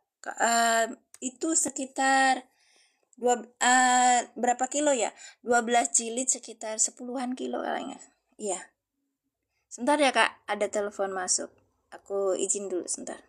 Itu sekitar berapa kilo ya? 12 jilid sekitar 10-an kilo kayaknya. Iya. Sebentar ya Kak, ada telepon masuk. Aku izin dulu sebentar.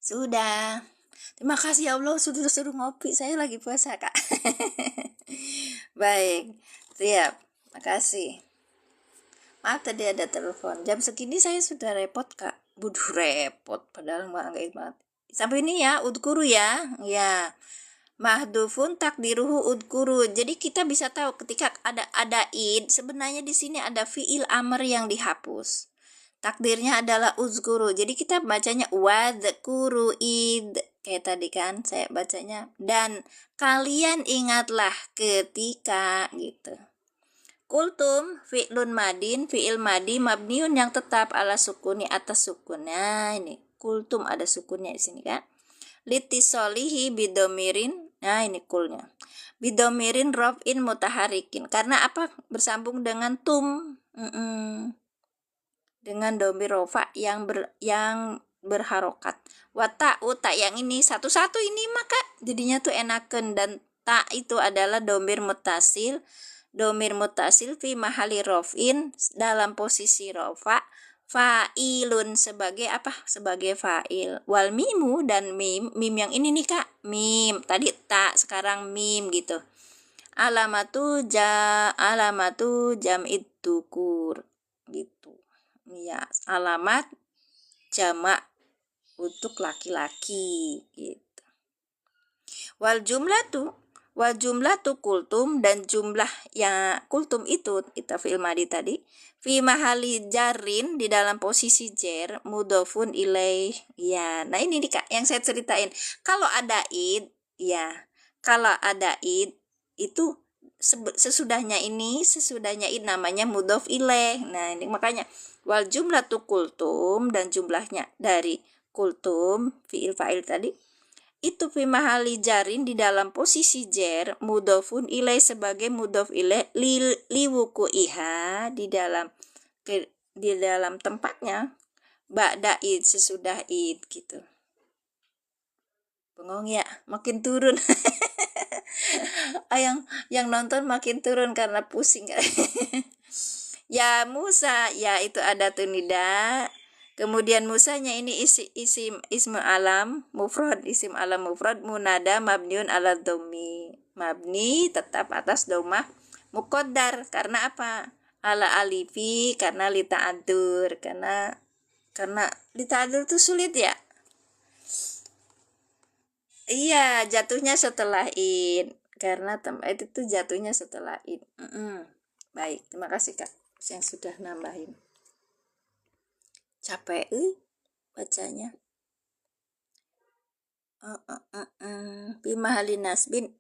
Sudah. Terima kasih ya Allah sudah suruh ngopi. Saya lagi puasa, Kak. Baik. Siap. Makasih. Maaf tadi ada telepon. Jam segini saya sudah repot, Kak. Buduh repot padahal enggak banget. Sampai ini ya, udkuru ya. Ya. Mahdufun takdiruhu udkuru. Jadi kita bisa tahu ketika ada id, sebenarnya di sini ada fiil amr yang dihapus. Takdirnya adalah uzkuru. Jadi kita bacanya wadkuru id. Kayak tadi kan saya bacanya. Dan kalian ingatlah ketika gitu. Kultum fi'lun madin, fi'il madi mabniun yang tetap ala sukuni atas sukun. Nah, ini kultum ada sukunnya di sini kan. Litisolihi bidomirin. Nah, ini kulnya. Bidomirin rof'in mutaharikin. Karena apa? Bersambung dengan tum. Dengan domir rofa yang berharokat. Wata uta yang ini satu-satu ini maka jadinya tuh enaken. Dan ta itu adalah domir mutasil. Domir mutasil fi mahali rof'in dalam posisi rofa. Fa'ilun sebagai apa? Sebagai fa'il. Wal mimu dan mim yang ini nih kak, mim. Tadi tak, sekarang mim gitu. Alamatu jam'id dukur gitu. Ya, alamat jamak untuk laki-laki gitu. Wal jumlatu kultum dan jumlah yang kultum itu kita fi'il madi tadi fi mahali jarin di dalam posisi jer mudofun ilaih. Ya, nah ini nih kak yang saya ceritain. Kalau ada id, ya, kalau ada id itu sesudahnya id namanya mudof ilaih. Nah ini makanya wal jumlatu kultum dan jumlahnya dari kultum fi'il fa'il tadi itu fi mahali jarin di dalam posisi jer mudofun ilai sebagai mudof ilai liwuku iha di dalam tempatnya ba'da id sesudah id gitu. Bengong ya, makin turun. yang nonton makin turun karena pusing. Ya Musa, ya itu ada tunida. Kemudian Musanya ini ismu alam mufrad, isim alam mufrad munada mabniun ala dhammi. Mabni tetap atas dhammah muqaddar karena apa? Ala alifi karena li ta'adzur, karena li ta'adzur itu sulit ya. Iya, jatuhnya setelah id. Karena itu tuh jatuhnya setelah id. Baik, terima kasih Kak yang sudah nambahin. Capek bacanya. Fi mahalin nasbin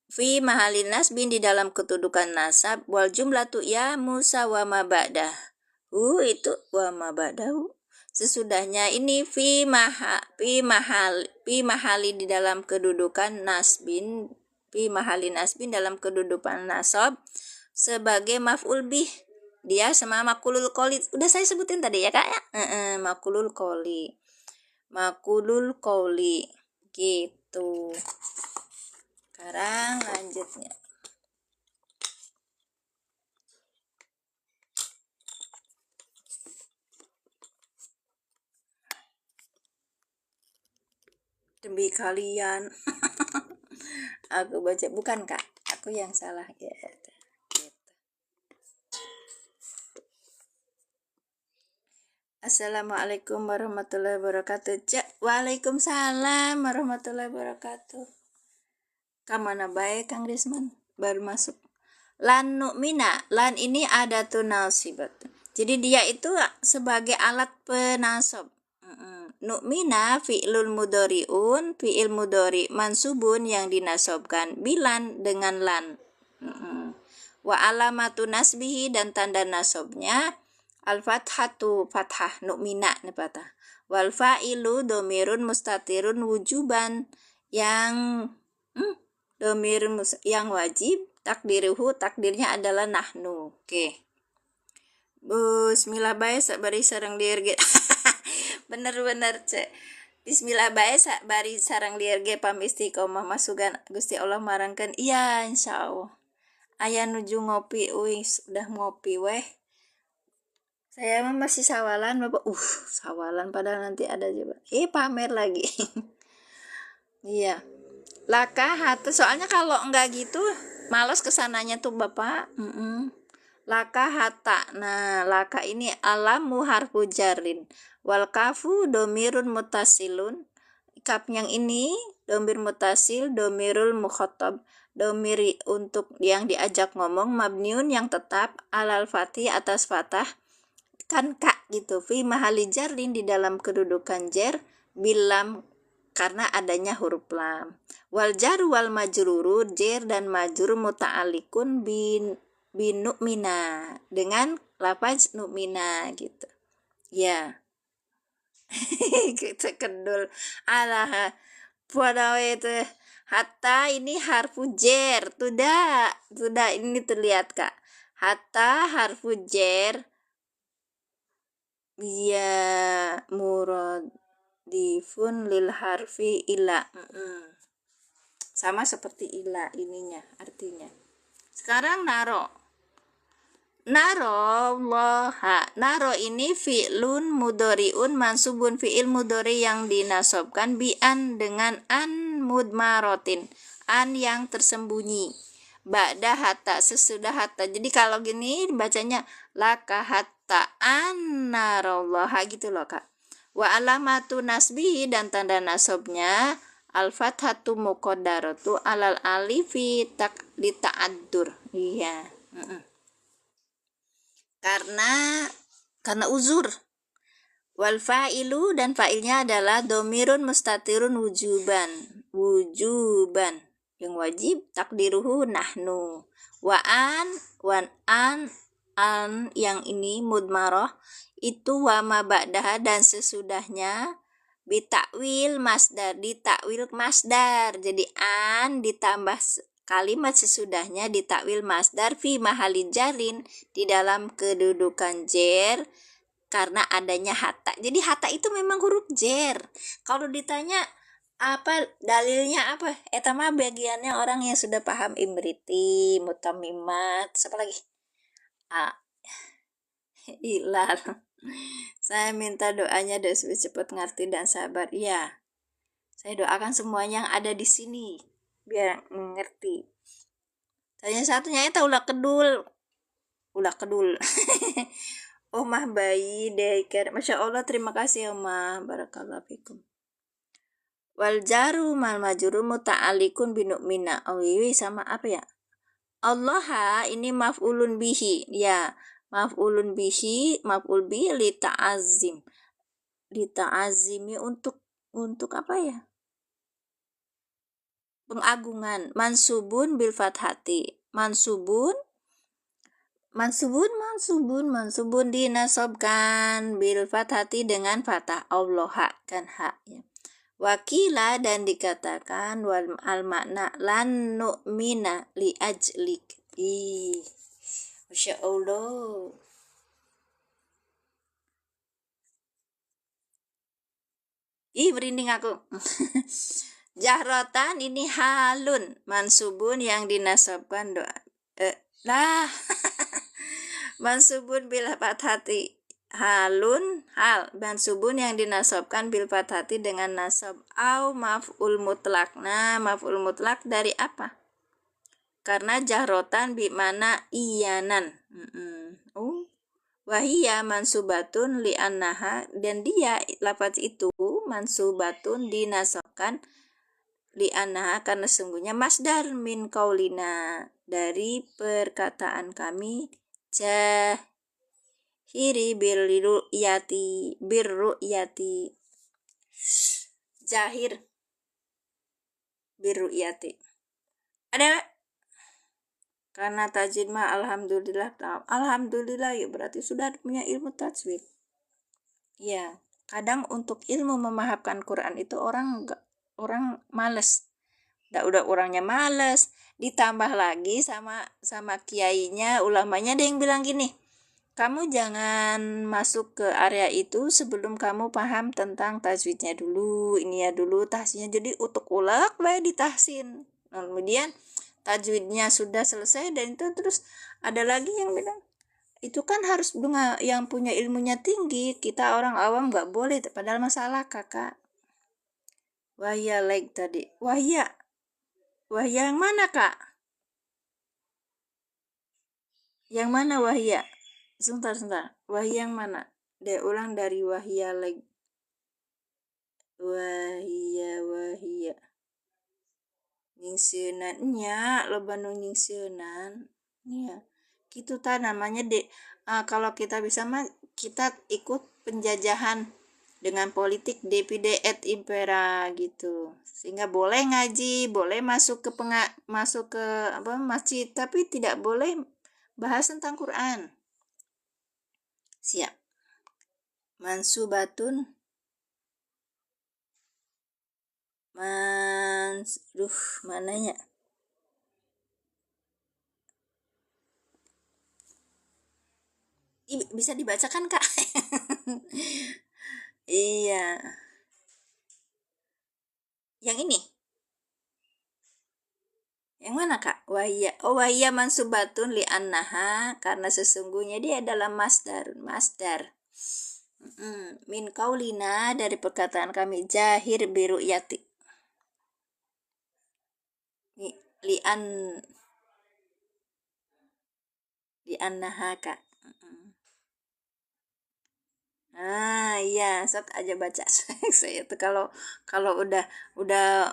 fi mahalin nasbin di dalam kedudukan nasab wal jumlatu ya Musa wa ma ba'dah. Itu wa ma ba'dahu. Sesudahnya ini fi mahali di dalam kedudukan nasbin, fi mahalin nasbin dalam kedudukan nasab sebagai maf'ul bih. Dia sama makulul qoli. Udah saya sebutin tadi ya kak ya. Makulul qoli gitu. Sekarang lanjutnya. Demi kalian. Aku baca bukan kak, aku yang salah ya. Assalamualaikum warahmatullahi wabarakatuh. Waalaikumsalam warahmatullahi wabarakatuh. Kamana baik Kang Risman? Baru masuk. Lan nu'mina. Lan ini ada tunasibat. Jadi dia itu sebagai alat penasab. Nu'mina fi'lul mudhari'un, fi'il mudhari mansubun yang dinasobkan bilan dengan lan. Wa alamatu nasbihi dan tanda nasobnya al-fathatu fathah nu'mina nepatah. Wal fa'ilu domirun mustatirun wujuban yang domir yang wajib takdirnya adalah nahnu. Oke. Bismillah bae sabari sareng lieur ge. Bener-bener cek. Bismillah bae sabari sareng lieur ge pamistiqomah masugan Gusti Allah marangkeun. Iya insyaallah. Aya nuju ngopi udah ngopi weh. Saya masih sawalan Bapak. Sawalan padahal nanti ada juga. Pamer lagi. Iya. Laka hatu soalnya kalau enggak gitu males kesananya tuh Bapak. laka hatta. Nah, laka ini alamu harfu jarin. Wal kafu domirun mutasilun. Kaf yang ini domir mutasil, domirul mukhatab, domiri untuk yang diajak ngomong, mabniun yang tetap, alal fatih atas fatah, kan kak gitu, fi mahali jarin di dalam kedudukan jer, bilam karena adanya huruf lam. Wal jar wal majruru, jer dan majrur muta'alikun bin nu'mina, dengan lafaz nu'mina gitu. Ya. Kita kedul ala pada itu hatta ini harfu jer sudah ini terlihat kak, hatta harfu jer ya muradifun lil harfi ila. Sama seperti ila ininya artinya. Sekarang naro ini fi'lun mudori'un mansubun, fi'il mudori yang dinasobkan bi'an dengan an mudmarotin, an yang tersembunyi, ba'da hatta sesudah hatta. Jadi kalau gini bacanya laka hatta an narollaha gitu loh kak. Wa alamatu nasbihi dan tanda nasobnya al-fathatu muqaddaratu alal alifi li ta'addur. Iya. Karena uzur. Wal fa'ilu dan fa'ilnya adalah domirun mustatirun wujuban yang wajib takdiruhu nahnu. An yang ini mudmaroh itu wa ma ba'daha dan sesudahnya ditakwil masdar. Jadi an ditambah kalimat sesudahnya ditakwil masdar fi mahali jarin di dalam kedudukan jer karena adanya hatta. Jadi hatta itu memang huruf jer. Kalau ditanya apa dalilnya apa? Eta mah bagiannya orang yang sudah paham imriti, mutamimat, siapa lagi? Hilal. Saya minta doanya dan cepat ngerti dan sabar. Ya. Saya doakan semuanya yang ada di sini biar mengerti. Tanya satunya itu ulah kedul. Omah bayi daycare. Masya Allah, terima kasih Omah. Barakallahu fikum. Wal jaru mal majrur muta'alikun binu'mina. Oh iya sama apa ya? Allah ini maf'ulun bihi. Ya, maf'ulun bihi, maf'ul bihi li ta'azim. Li ta'azimi untuk apa ya? Pengagungan. Mansubun bil fathati. Mansubun dinasobkan bil fathati dengan fathah Allah kan hak ya. Wakila dan dikatakan wal al makna lan nu'mina li ajlik. Masya Allah. Merinding aku. Jahrotan ini halun mansubun yang dinasobkan doa. Mansubun bil fathati. Halun hal mansubun yang dinasobkan bil fathati dengan nasab au maf'ul mutlak. Nah, maf'ul mutlak dari apa? Karena jahrotan bi mana iyanan. Wahia mansubatun li annaha dan dia lafaz itu mansubatun dinasobkan li annaha karena sungguhnya masdar min qaulina dari perkataan kami jahiri birru'yati jahir birru'yati ada karena tajwid mah alhamdulillah ya berarti sudah punya ilmu tajwid. Ya, kadang untuk ilmu memahamikan Quran itu orang males. Udah orangnya males, ditambah lagi sama kiainya, ulamanya ada yang bilang gini, kamu jangan masuk ke area itu sebelum kamu paham tentang tajwidnya dulu, ini ya dulu tahsinnya, jadi utuk-ulak bae ditahsin. Kemudian tajwidnya sudah selesai dan itu terus ada lagi yang bilang itu kan harus yang punya ilmunya tinggi, kita orang awam nggak boleh, padahal masalah kakak. Wahya like tadi, wahya yang mana kak? Yang mana wahia? Sebentar. Wahia yang mana? Ulang dari wahia lagi. Wahia. Nyingseunan nya, loba nu nyingseunan. Ya. Gitu ta namanya kalau kita bisa mah kita ikut penjajahan dengan politik divide et impera gitu. Sehingga boleh ngaji, boleh masuk ke masjid, tapi tidak boleh bahas tentang Quran. Siap. Mansubatun mananya? Bisa dibacakan, Kak? Iya. Yang ini. Yang mana, Kak? Wahia mansubatun li annaha, karena sesungguhnya dia adalah masdar. Min kaulina, dari perkataan kami, jahir biru yati. Li annaha, Kak. Iya, sok aja baca. Saya tuh kalau udah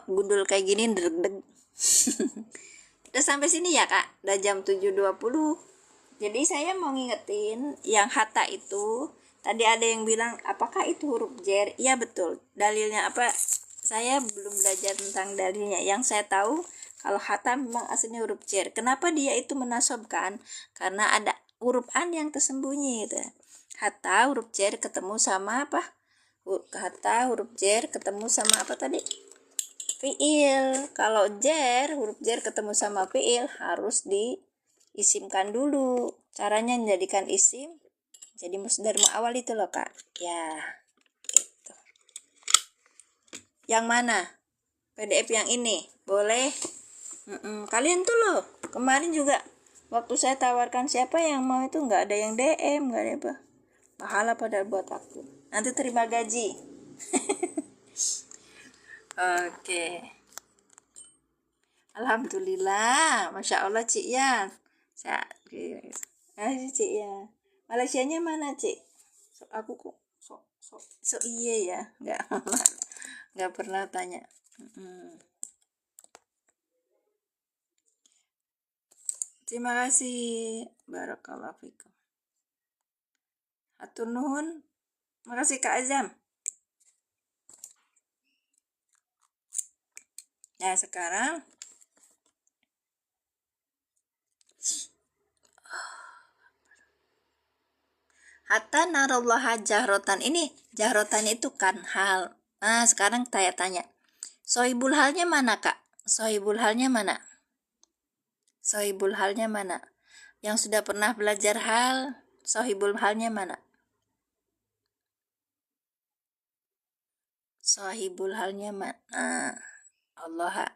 gundul kayak gini deg-deg. Udah sampai sini ya, Kak? Udah jam 7.20. Jadi saya mau ngingetin yang hatta itu. Tadi ada yang bilang, apakah itu huruf jer? Iya, betul. Dalilnya apa? Saya belum belajar tentang dalilnya. Yang saya tahu, kalau hatta memang aslinya huruf jer. Kenapa dia itu menasobkan? Karena ada huruf an yang tersembunyi gitu. Hatta huruf jer ketemu sama apa? Hatta huruf jer ketemu sama apa tadi? Fiil. Kalau jer, huruf jer ketemu sama fiil harus diisimkan dulu. Caranya menjadikan isim jadi masdar muawwal itu loh, Kak. Ya, gitu. Yang mana? PDF yang ini boleh. Kalian tuh loh kemarin juga waktu saya tawarkan siapa yang mau itu nggak ada yang DM, nggak ada apa. Pahala pada buat aku. Nanti terima gaji. Oke. Alhamdulillah, masya Allah Cik ya. Cik ya. Malaysianya mana Cik? Aku kok iya ya, nggak pernah tanya. Terima kasih, barakallahu fikum. Hatur nuhun. Makasih Kak Azam. Nah sekarang hatta narallaha jahrotan, ini jahrotan itu kan hal. Nah sekarang saya tanya, sohibul halnya mana, Kak? Sohibul halnya mana? Yang sudah pernah belajar hal, sohibul halnya mana? Sohibul halnya mana? Allah.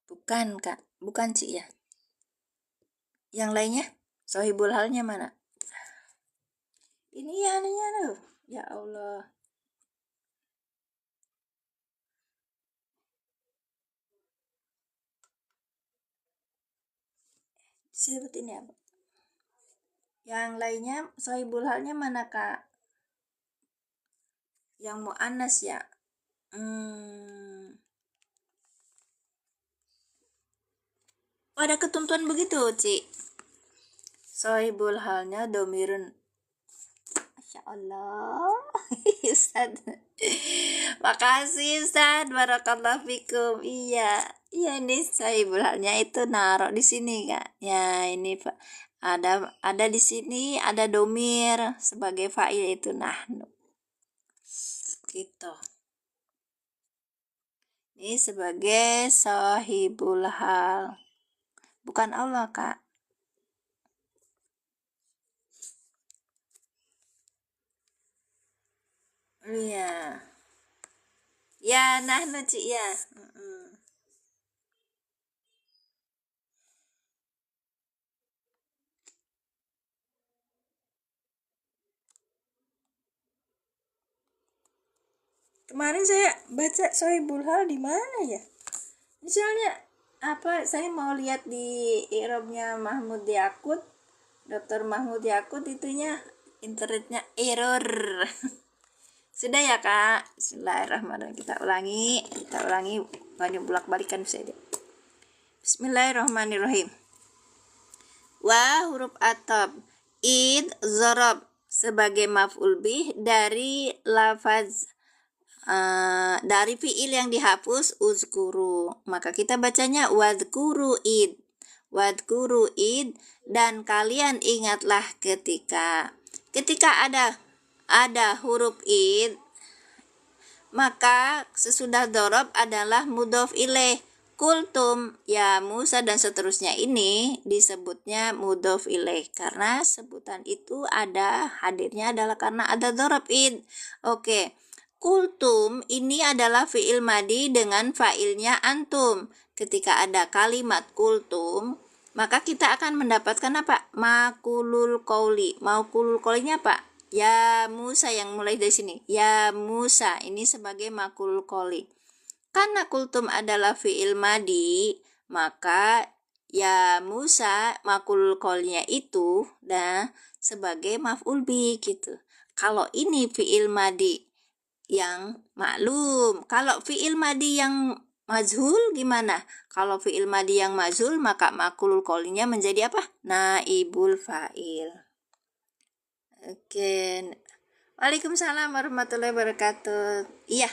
Bukan, Kak. Bukan, Cik ya. Yang lainnya, sohibul halnya mana? Ini ya loh. Ya Allah. Sebut ini apa? Yang lainnya, sohibul halnya mana, Kak? Yang mu'annas ya. Oh, ada ketentuan begitu, Cik. Sohibul halnya domirun. Masya Allah. Ustaz. Makasih Ustaz. Barakallahu fikum. Iya. Iya, ini sohibul halnya itu naruh di sini, Kak. Ya, ini Pak. Ada di sini, ada domir sebagai fa'il itu nahnu. Gitu. Ini sebagai sahibul hal. Bukan Allah, Kak. Iya. Ya, nahnu Cik ya. Kemarin saya baca Sohibul Hal di mana ya? Misalnya Apa saya mau lihat di i'rabnya Mahmud Yakut, Dr. Mahmud Yakut, itunya internetnya error. Sudah ya kak, bismillahirrahmanirrahim, kita ulangi, banyak bolak-balikan saya. Bismillahirrahmanirrahim. Wa huruf atab id zorob sebagai maf'ul bih dari lafaz dari fiil yang dihapus uzkuru, maka kita bacanya wadkuru id, dan kalian ingatlah ketika ada huruf id, maka sesudah dorob adalah mudhof ilaih. Kultum ya Musa dan seterusnya ini disebutnya mudhof ilaih karena sebutan itu hadirnya adalah karena ada dorob id. Oke. Kultum ini adalah fi'il madi dengan fa'ilnya antum. Ketika ada kalimat kultum, maka kita akan mendapatkan apa? Makulul qauli. Makulul qaulinya apa? Ya Musa, yang mulai dari sini. Ya Musa, ini sebagai makulul qauli. Karena kultum adalah fi'il madi, maka ya Musa makulul qaulinya itu sebagai maf'ul bih gitu. Kalau ini fi'il madi yang maklum. Kalau fi'il madi yang majhul gimana? Kalau fi'il madi yang majhul, maka makulul qaulinya menjadi apa? Naibul fa'il. Oke. Waalaikumsalam warahmatullahi wabarakatuh. Iya.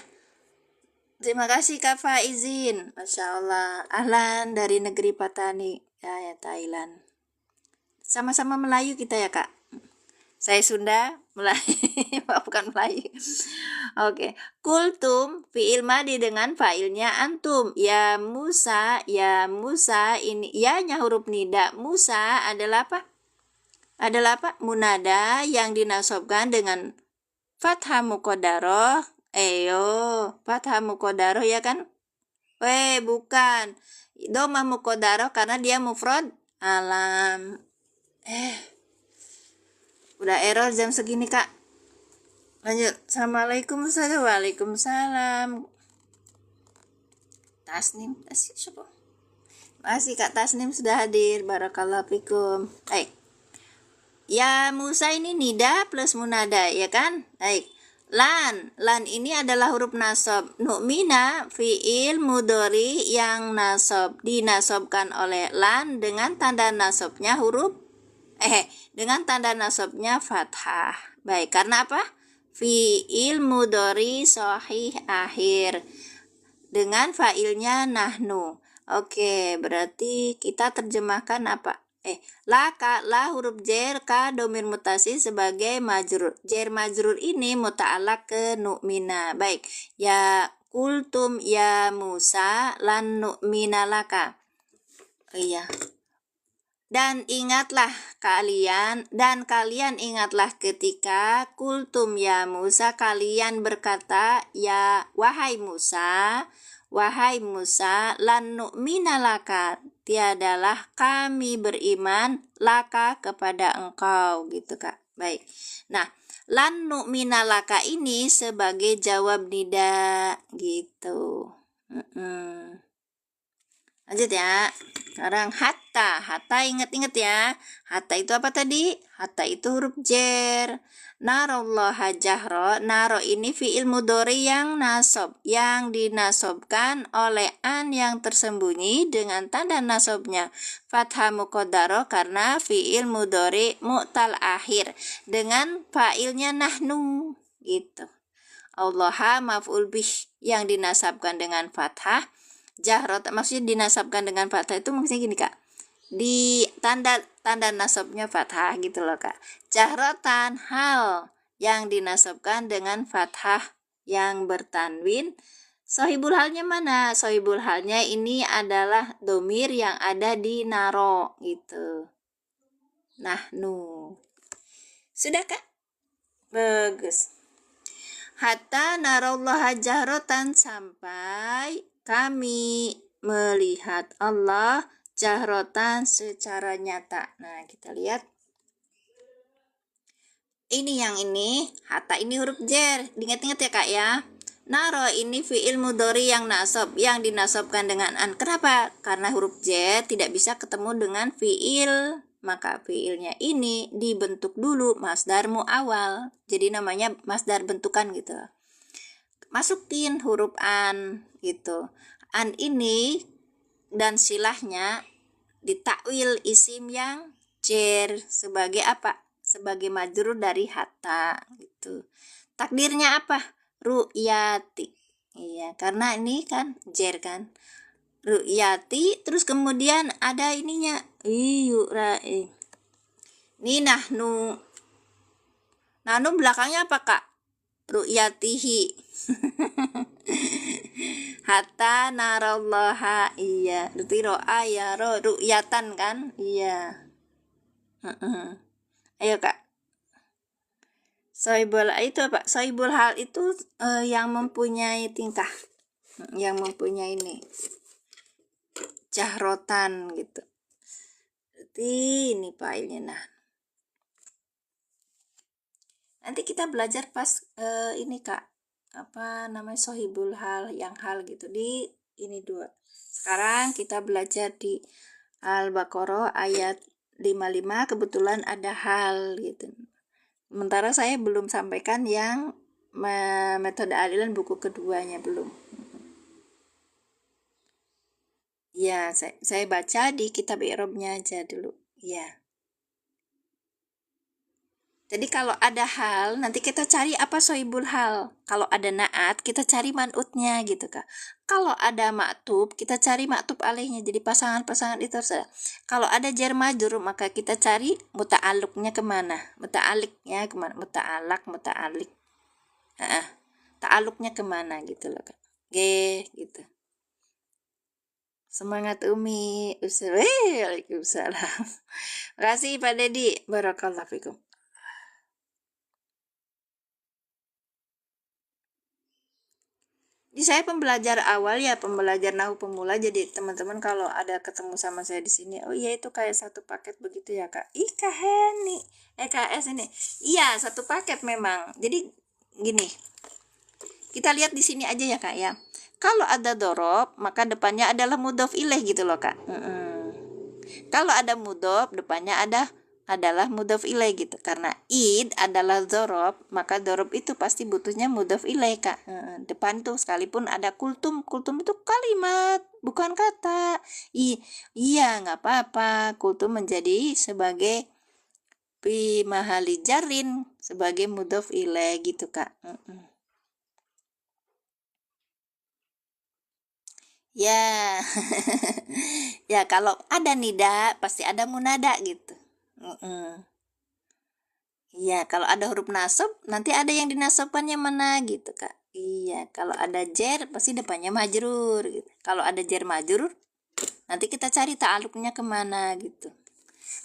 Terima kasih Kak Faizin. Masya Allah. Ahlan dari negeri Patani. Ya, Thailand. Sama-sama Melayu kita ya Kak. Saya Sunda, Melayu, bukan Melayu. Oke. Kultum fi'il madi dengan fa'ilnya antum. Ya Musa ini ya-nya huruf nida. Musa adalah apa? Munada yang dinasobkan dengan fathah muqaddarah. Fathah muqaddarah ya kan? Bukan. Dhamma muqaddarah karena dia mufrad alam. Udah error jam segini kak. Lanjut. Assalamualaikum. Waalaikumsalam. Tasnim siapa? Masih Kak Tasnim sudah hadir. Barakallahu fikum. Baik. Ya Musa ini nida plus munada ya kan? Baik. Lan ini adalah huruf nasab. Nu'mina fi'il mudhari yang dinasobkan oleh lan dengan tanda nasabnya fathah. Baik, karena apa? Fi'il mudhari shahih akhir dengan fa'ilnya nahnu. Oke, berarti kita terjemahkan apa? La huruf jer ka domir mutasi sebagai majrur. Jer majrur ini muta'alaq ke nu'mina. Baik. Ya kultum ya Musa lan nu'mina laka. Iya. Dan kalian ingatlah ketika kultum ya Musa, kalian berkata ya wahai Musa lan nu'mina laka, tiadalah kami beriman laka kepada engkau gitu Kak. Baik. Nah, lan nu'mina laka ini sebagai jawab nida gitu. Lanjut ya. Sekarang hatta ingat-ingat ya. Hatta itu apa tadi? Hatta itu huruf jer. Narollaha jahro. Naro ini fi'il mudhari yang dinasobkan oleh an yang tersembunyi dengan tanda nasobnya fathah muqaddarah karena fi'il mudhari mu'tal akhir dengan fa'ilnya nahnu gitu. Allaha maf'ul bih yang dinasabkan dengan fathah. Jahrot maksudnya dinasabkan dengan fathah itu maksudnya gini Kak. Di tanda nasabnya fathah gitu loh Kak. Jahrotan hal yang dinasabkan dengan fathah yang bertanwin. Sohibul halnya mana? Sohibul halnya ini adalah domir yang ada di naro gitu. Nahnu. Sudah Kak? Bagus. Hatta narollaha jahrotan, sampai kami melihat Allah jahrotan secara nyata. Nah, kita lihat. Ini yang ini, hatta ini huruf jer. Diingat-ingat ya Kak ya. Naro ini fiil mudhari yang nasab, yang dinasobkan dengan an. Kenapa? Karena huruf j tidak bisa ketemu dengan fiil, maka fiilnya ini dibentuk dulu masdar muawwal. Jadi namanya masdar bentukan gitu. Masukin huruf an gitu. An ini dan silahnya ditakwil isim yang jar sebagai apa? Sebagai majrur dari hatta gitu. Takdirnya apa? Ru'yati. Iya, karena ini kan jar kan. Ru'yati, terus kemudian ada ininya. Ini nahnu. Nahnu belakangnya apa, Kak? Ru'yatihi. Hatta narallaha. Iya, berarti ro'a ya ru'yatan kan? Iya. Ayo, Kak. Soibul itu apa? Soibul hal itu yang mempunyai tingkah, yang mempunyai ini jahrotan gitu. Berarti ini failnya. Nah, nanti kita belajar pas ini Kak, apa namanya sohibul hal, yang hal gitu di ini dua. Sekarang kita belajar di Al-Baqarah ayat 55, kebetulan ada hal gitu. Sementara saya belum sampaikan yang metode alilan buku keduanya belum. Ya, saya baca di kitab i'rabnya aja dulu. Ya. Jadi kalau ada hal, nanti kita cari apa sohibul hal. Kalau ada naat, kita cari man'utnya gitu Kak. Kalau ada maktub, kita cari maktub alaihnya. Jadi pasangan-pasangan itu harus ada. Kalau ada jar majrur, maka kita cari muta'alluqnya kemana. Muta'alliqnya kemana. Muta'alliq. Ta'alluqnya kemana gitu loh Kak. Gitu. Semangat Umi. Waalaikumsalam. Makasih Pak Dedi. Barakallahu fikum. Jadi saya pembelajar awal ya, pembelajar nahu pemula. Jadi teman-teman kalau ada ketemu sama saya di sini, oh iya itu kayak satu paket begitu ya Kak. KHN nih, KS ini. Iya, satu paket memang. Jadi gini. Kita lihat di sini aja ya Kak ya. Kalau ada dorob, maka depannya adalah mudhof ilaih gitu loh Kak. Kalau ada mudhof, depannya adalah mudhof ilaih gitu. Karena id adalah dorob, maka dorob itu pasti butuhnya mudhof ilaih Kak. Depan tuh sekalipun ada kultum itu kalimat, bukan kata. Iya nggak apa-apa. Kultum menjadi sebagai fi mahali jarin, sebagai mudhof ilaih gitu Kak. Ya, ya kalau ada nida pasti ada munada gitu. Iya, kalau ada huruf nasab nanti ada yang dinasabkannya mana gitu Kak. Iya, kalau ada jar pasti depannya majrur gitu. Kalau ada jar majrur nanti kita cari ta'aluknya kemana gitu.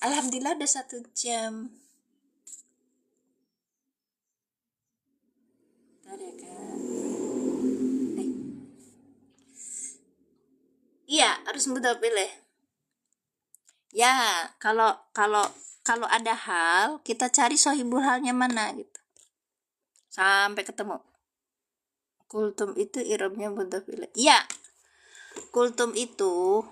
Alhamdulillah udah 1 jam. Bentar ya Kak. Iya, harus mudah pilih. Ya, kalau ada hal, kita cari sohibul halnya mana gitu. Sampai ketemu. Kultum itu i'rabnya mudhof ilaih. Ya. Kultum itu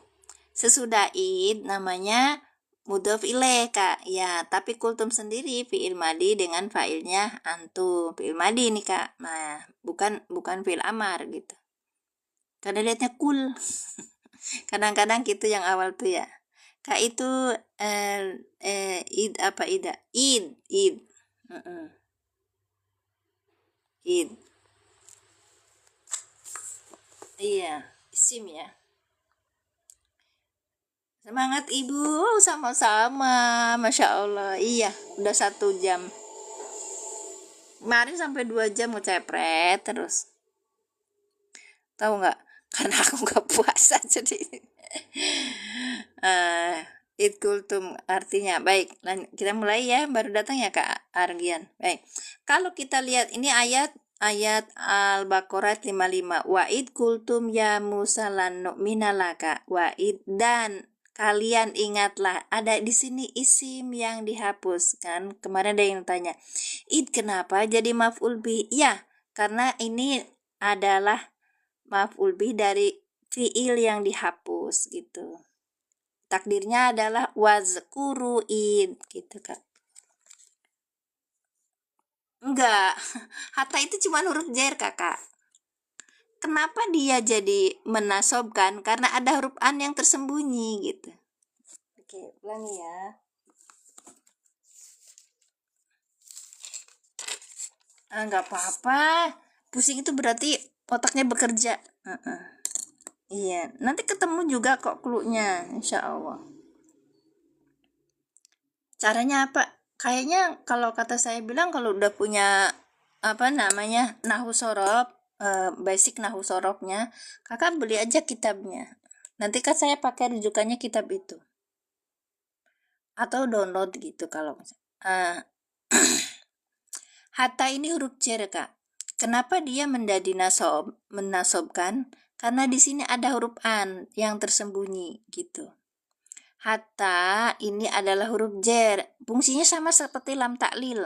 sesudah id namanya mudhof ilaih Kak. Ya, tapi kultum sendiri fi'il madi dengan fa'ilnya antum. Fi'il madi nih Kak. Nah, bukan fi'il amar gitu. Karena lihatnya kul. Kadang-kadang gitu yang awal tuh ya. Kak itu id apa ida? Id. Id. Iya, isim ya. Semangat Ibu, sama-sama. Masya Allah. Iya, udah 1 jam. Kemarin sampai 2 jam ngecepret terus. Tahu nggak? Karena aku nggak puasa jadi. Id kultum artinya baik. Kita mulai ya. Baru datang ya Kak Argian. Baik. Kalau kita lihat ini ayat Al-Baqarah 55. Wa'id kultum ya Musa lan nu'mina laka. Wa'id dan kalian ingatlah, ada di sini isim yang dihapus kan. Kemarin ada yang tanya, id kenapa jadi maf'ul bih? Ya, karena ini adalah maf'ul bih dari fiil yang dihapus gitu. Takdirnya adalah wazkuruin gitu Kak. Enggak, hatta itu cuma huruf jar Kakak. Kenapa dia jadi menasobkan? Karena ada huruf an yang tersembunyi gitu. Oke, ulangi ya. Enggak apa-apa. Pusing itu berarti otaknya bekerja. Iya, nanti ketemu juga kok clue-nya, insya Allah. Caranya apa? Kayaknya kalau kata saya bilang kalau udah punya nahu sorob, basic nahu sorobnya, kakak beli aja kitabnya. Nanti kan saya pakai rujukannya kitab itu. Atau download gitu kalau hatta ini huruf jar Kak. Kenapa dia menjadi menasobkan? Karena di sini ada huruf an yang tersembunyi gitu. Hatta ini adalah huruf jar, fungsinya sama seperti lam taklil,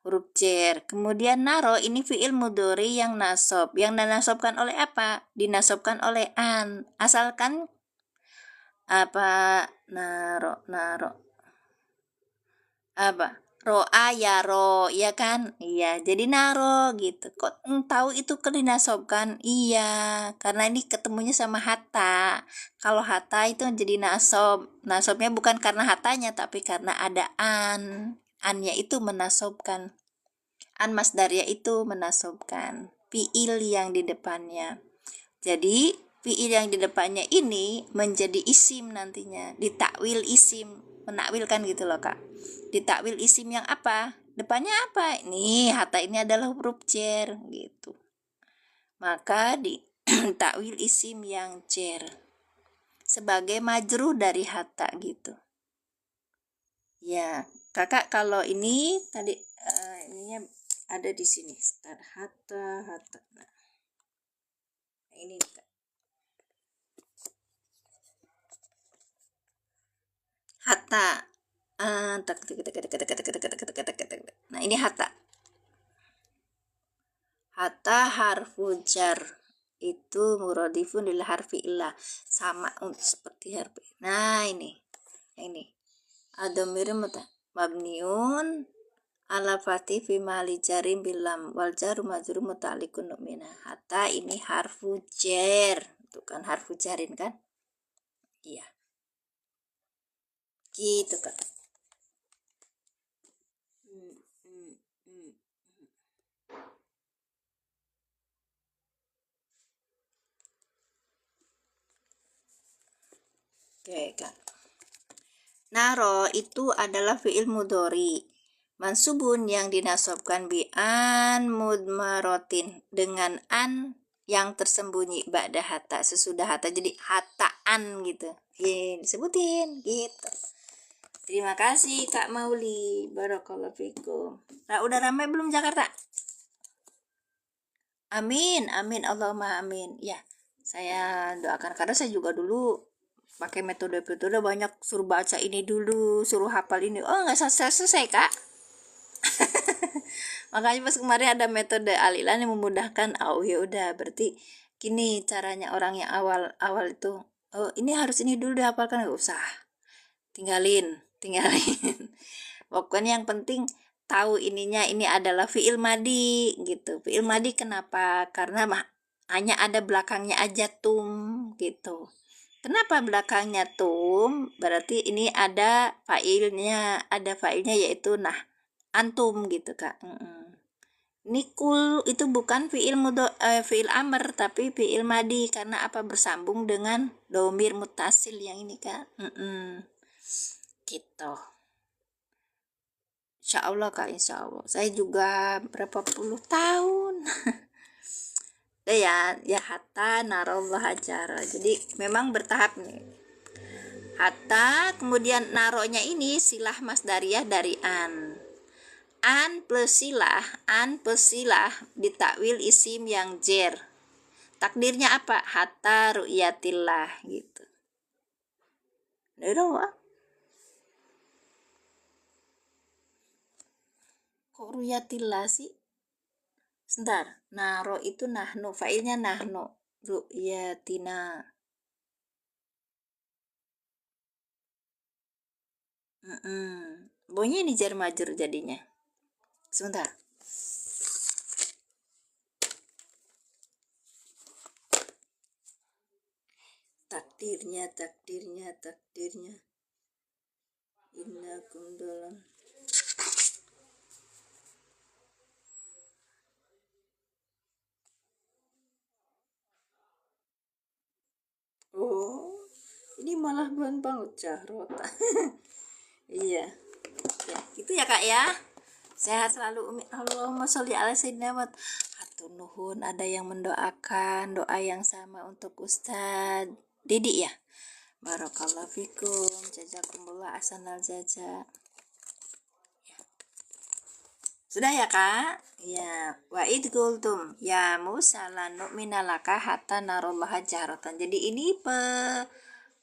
huruf jar. Kemudian naro ini fiil mudhari yang nasob, yang dinasobkan oleh apa? Dinasobkan oleh an, asalkan apa naro apa roa ya ro ya kan, iya jadi naro gitu. Kok tahu itu kan dinasobkan? Iya, karena ini ketemunya sama hatta. Kalau hatta itu jadi nasobnya bukan karena hatanya tapi karena ada annya itu menasobkan, an masdarnya itu menasobkan fiil yang di depannya. Jadi fiil yang di depannya ini menjadi isim nantinya, ditakwil isim, menakwilkan gitu loh Kak. Ditakwil isim yang apa? Depannya apa? Nih, hatta ini adalah huruf jar gitu. Maka ditakwil isim yang jar sebagai majrur dari hatta gitu. Ya, Kakak kalau ini tadi ininya ada di sini. Start hatta. Nah, ini Kak. Hatta. Nah, ini hatta. Hatta harfu jar itu muradifun lil harfi illah, sama seperti harfi. Nah, ini. Adhamir mabniun ala fatih fi mali jarim bilam wal jaru majrur muta'alliqun mina. Hatta ini harfu jar. Itu kan harfu jarin kan? Iya. Gitu Kak. Oke Kak. Naro itu adalah fi'il mudhari mansubun yang dinasobkan bi an mudmarotin dengan an yang tersembunyi ba'da hatta, sesudah hatta, jadi hataan gitu. Disebutin gitu. Terima kasih Kak Mauli, barakallahu fikum. Nah, udah ramai belum Jakarta? Amin, amin, Allahumma amin. Ya, saya doakan karena saya juga dulu pakai metode banyak, suruh baca ini dulu, suruh hafal ini. Oh, nggak selesai Kak. Makanya pas kemarin ada metode alilan yang memudahkan. Oh ya udah, berarti gini caranya orang yang awal itu. Oh, ini harus ini dulu dihafalkan, nggak usah. Tinggalin. Pokoknya yang penting tahu ininya, ini adalah fi'il madi gitu. Fi'il madi kenapa? Karena hanya ada belakangnya aja tum gitu. Kenapa belakangnya tum? Berarti ini ada fa'ilnya yaitu nah antum gitu Kak. Nikul itu bukan fi'il amr tapi fi'il madi, karena apa? Bersambung dengan domir mutasil yang ini Kak. Gitu. Insya Allah Kak, insya Allah. Saya juga berapa puluh tahun. ya hatta narallah ajara. Jadi memang bertahap nih. Hatta, kemudian naronya ini silah masdariyah dari an. An plus silah ditakwil isim yang jar. Takdirnya apa? Hatta ru'yatillah gitu. Udah. Kok ru'yatillah sih? Sebentar, naro itu nahnu, failnya nahnu, ru'yatina. Bonya ini jar majur jadinya. Sebentar. Takdirnya. Innakum dalam. Oh, ini malah bukan banget Cahrota. Iya. Ya, gitu ya Kak ya. Sehat selalu Umi. Allahumma sholli ala sayyidina Muhammad. Hatur nuhun, ada yang mendoakan doa yang sama untuk Ustadz Didi ya. Barakallahu fikum, jazakumullah ahsanal jaza. Sudah ya Kak? Ya, wa id qultum ya Musa lan nu'mina laka hatta narallaha jahratan. Jadi ini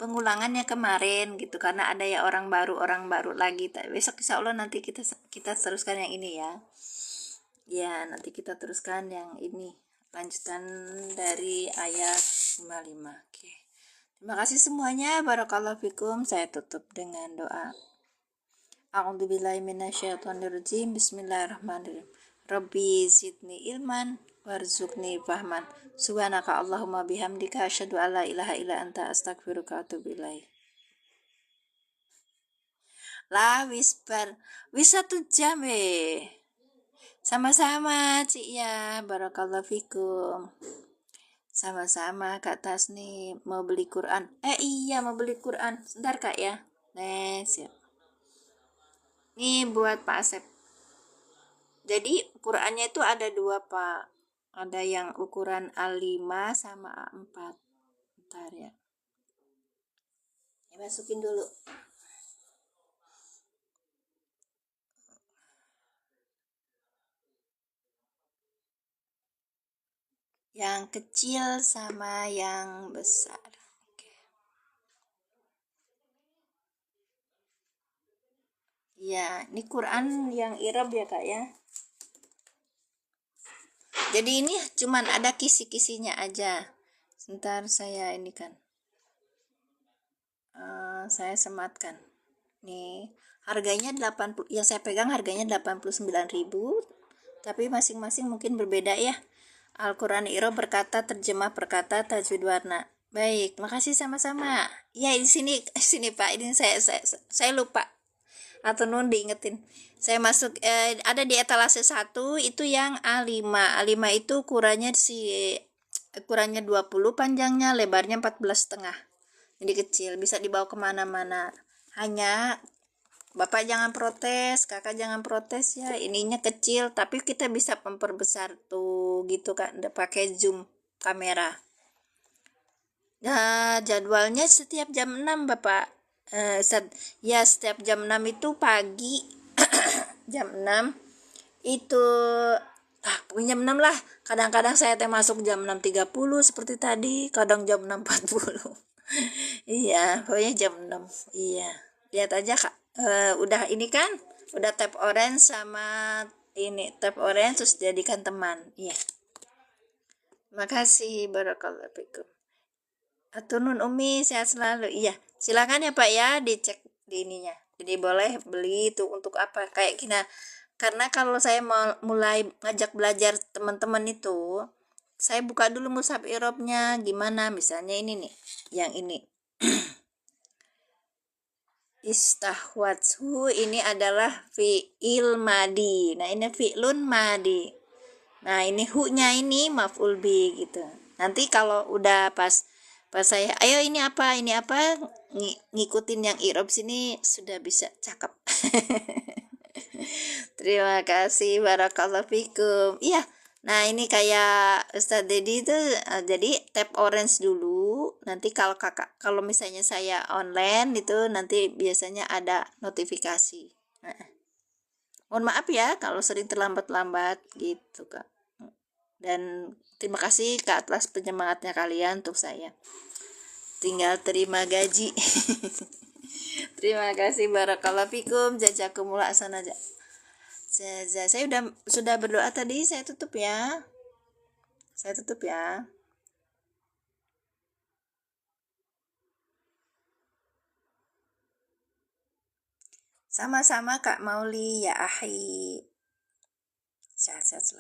pengulangannya kemarin gitu, karena ada ya orang baru lagi. Besok insya Allah nanti kita teruskan yang ini ya. Ya, nanti kita teruskan yang ini, lanjutan dari ayat 55. Oke. Terima kasih semuanya. Barakallahu fikum. Saya tutup dengan doa. A'udzubillahi minasyaitonirrajim. Bismillahirrahmanirrahim. Rabbi zidni ilman warzuqni fahman. Subhanaka Allahumma bihamdika asyhadu an la ilaha illa anta astaghfiruka wa atubu ilaik. Lah wis 1 jam Sama-sama Cik ya. Barakallahu fikum. Sama-sama Kak Tasni mau beli Quran. Iya mau beli Quran. Sebentar Kak ya. Siap. Ini buat Pak Asep. Jadi Qurannya itu ada 2 Pak. Ada yang ukuran A5 sama A4. Bentar ya. Masukin dulu. Yang kecil sama yang besar. Oke. Ya, ini Quran yang Irab ya Kak ya. Jadi ini cuman ada kisi-kisinya aja. Sebentar saya ini kan. Saya sematkan. Nih, harganya 80, yang saya pegang harganya 89.000. Tapi masing-masing mungkin berbeda ya. Al-Quran Iro berkata, terjemah perkata, tajwid warna. Baik, makasih sama-sama. Ya, di sini Pak, ini saya lupa. Atau nun diingetin. Saya masuk ada di etalase 1 itu yang A5. A5 itu ukurannya 20, panjangnya, lebarnya 14,5. Jadi kecil, bisa dibawa kemana-mana. Hanya Bapak jangan protes, kakak jangan protes ya, ininya kecil, tapi kita bisa memperbesar tuh gitu kan, pakai zoom kamera. Nah, jadwalnya setiap jam 6 Bapak. Ya setiap jam 6 itu pagi. Jam 6 itu punya jam 6 lah. Kadang-kadang saya masuk jam 6.30 seperti tadi, kadang jam 6.40. Iya, pokoknya jam 6. Iya. Lihat aja Kak. Udah ini kan? Udah tap orange sama ini, tap orange terus jadikan teman. Iya. Makasih, barakallahu fikum. Atunun Umi, sehat selalu. Iya, silakan ya Pak ya, dicek di ininya. Jadi boleh beli itu untuk apa? Kayak kita, karena kalau saya mau mulai ngajak belajar teman-teman itu, saya buka dulu mushaf Irobnya gimana. Misalnya ini nih, yang ini. Istahwathu ini adalah fi'il madi. Nah, ini fi'lun madi. Nah, ini hu-nya ini maf'ul bi gitu. Nanti kalau udah pas saya, ayo ini apa, ngikutin yang i'rab sini sudah bisa cakep. Terima kasih, barakallahu fikum. Iya. Nah, ini kayak Ustadz Dedi itu jadi tap orange dulu. Nanti kalau misalnya saya online itu nanti biasanya ada notifikasi. Mohon maaf ya kalau sering terlambat-lambat gitu, Kak. Dan terima kasih Kak atas penyemangatnya kalian untuk saya. Tinggal terima gaji. Terima kasih, barakallahu fikum, jazakumullah ahsan aja. Zaza, saya sudah berdoa tadi, saya tutup ya. Saya tutup ya. Sama-sama Kak Mauli, ya ahi. Sehat-sehat selalu.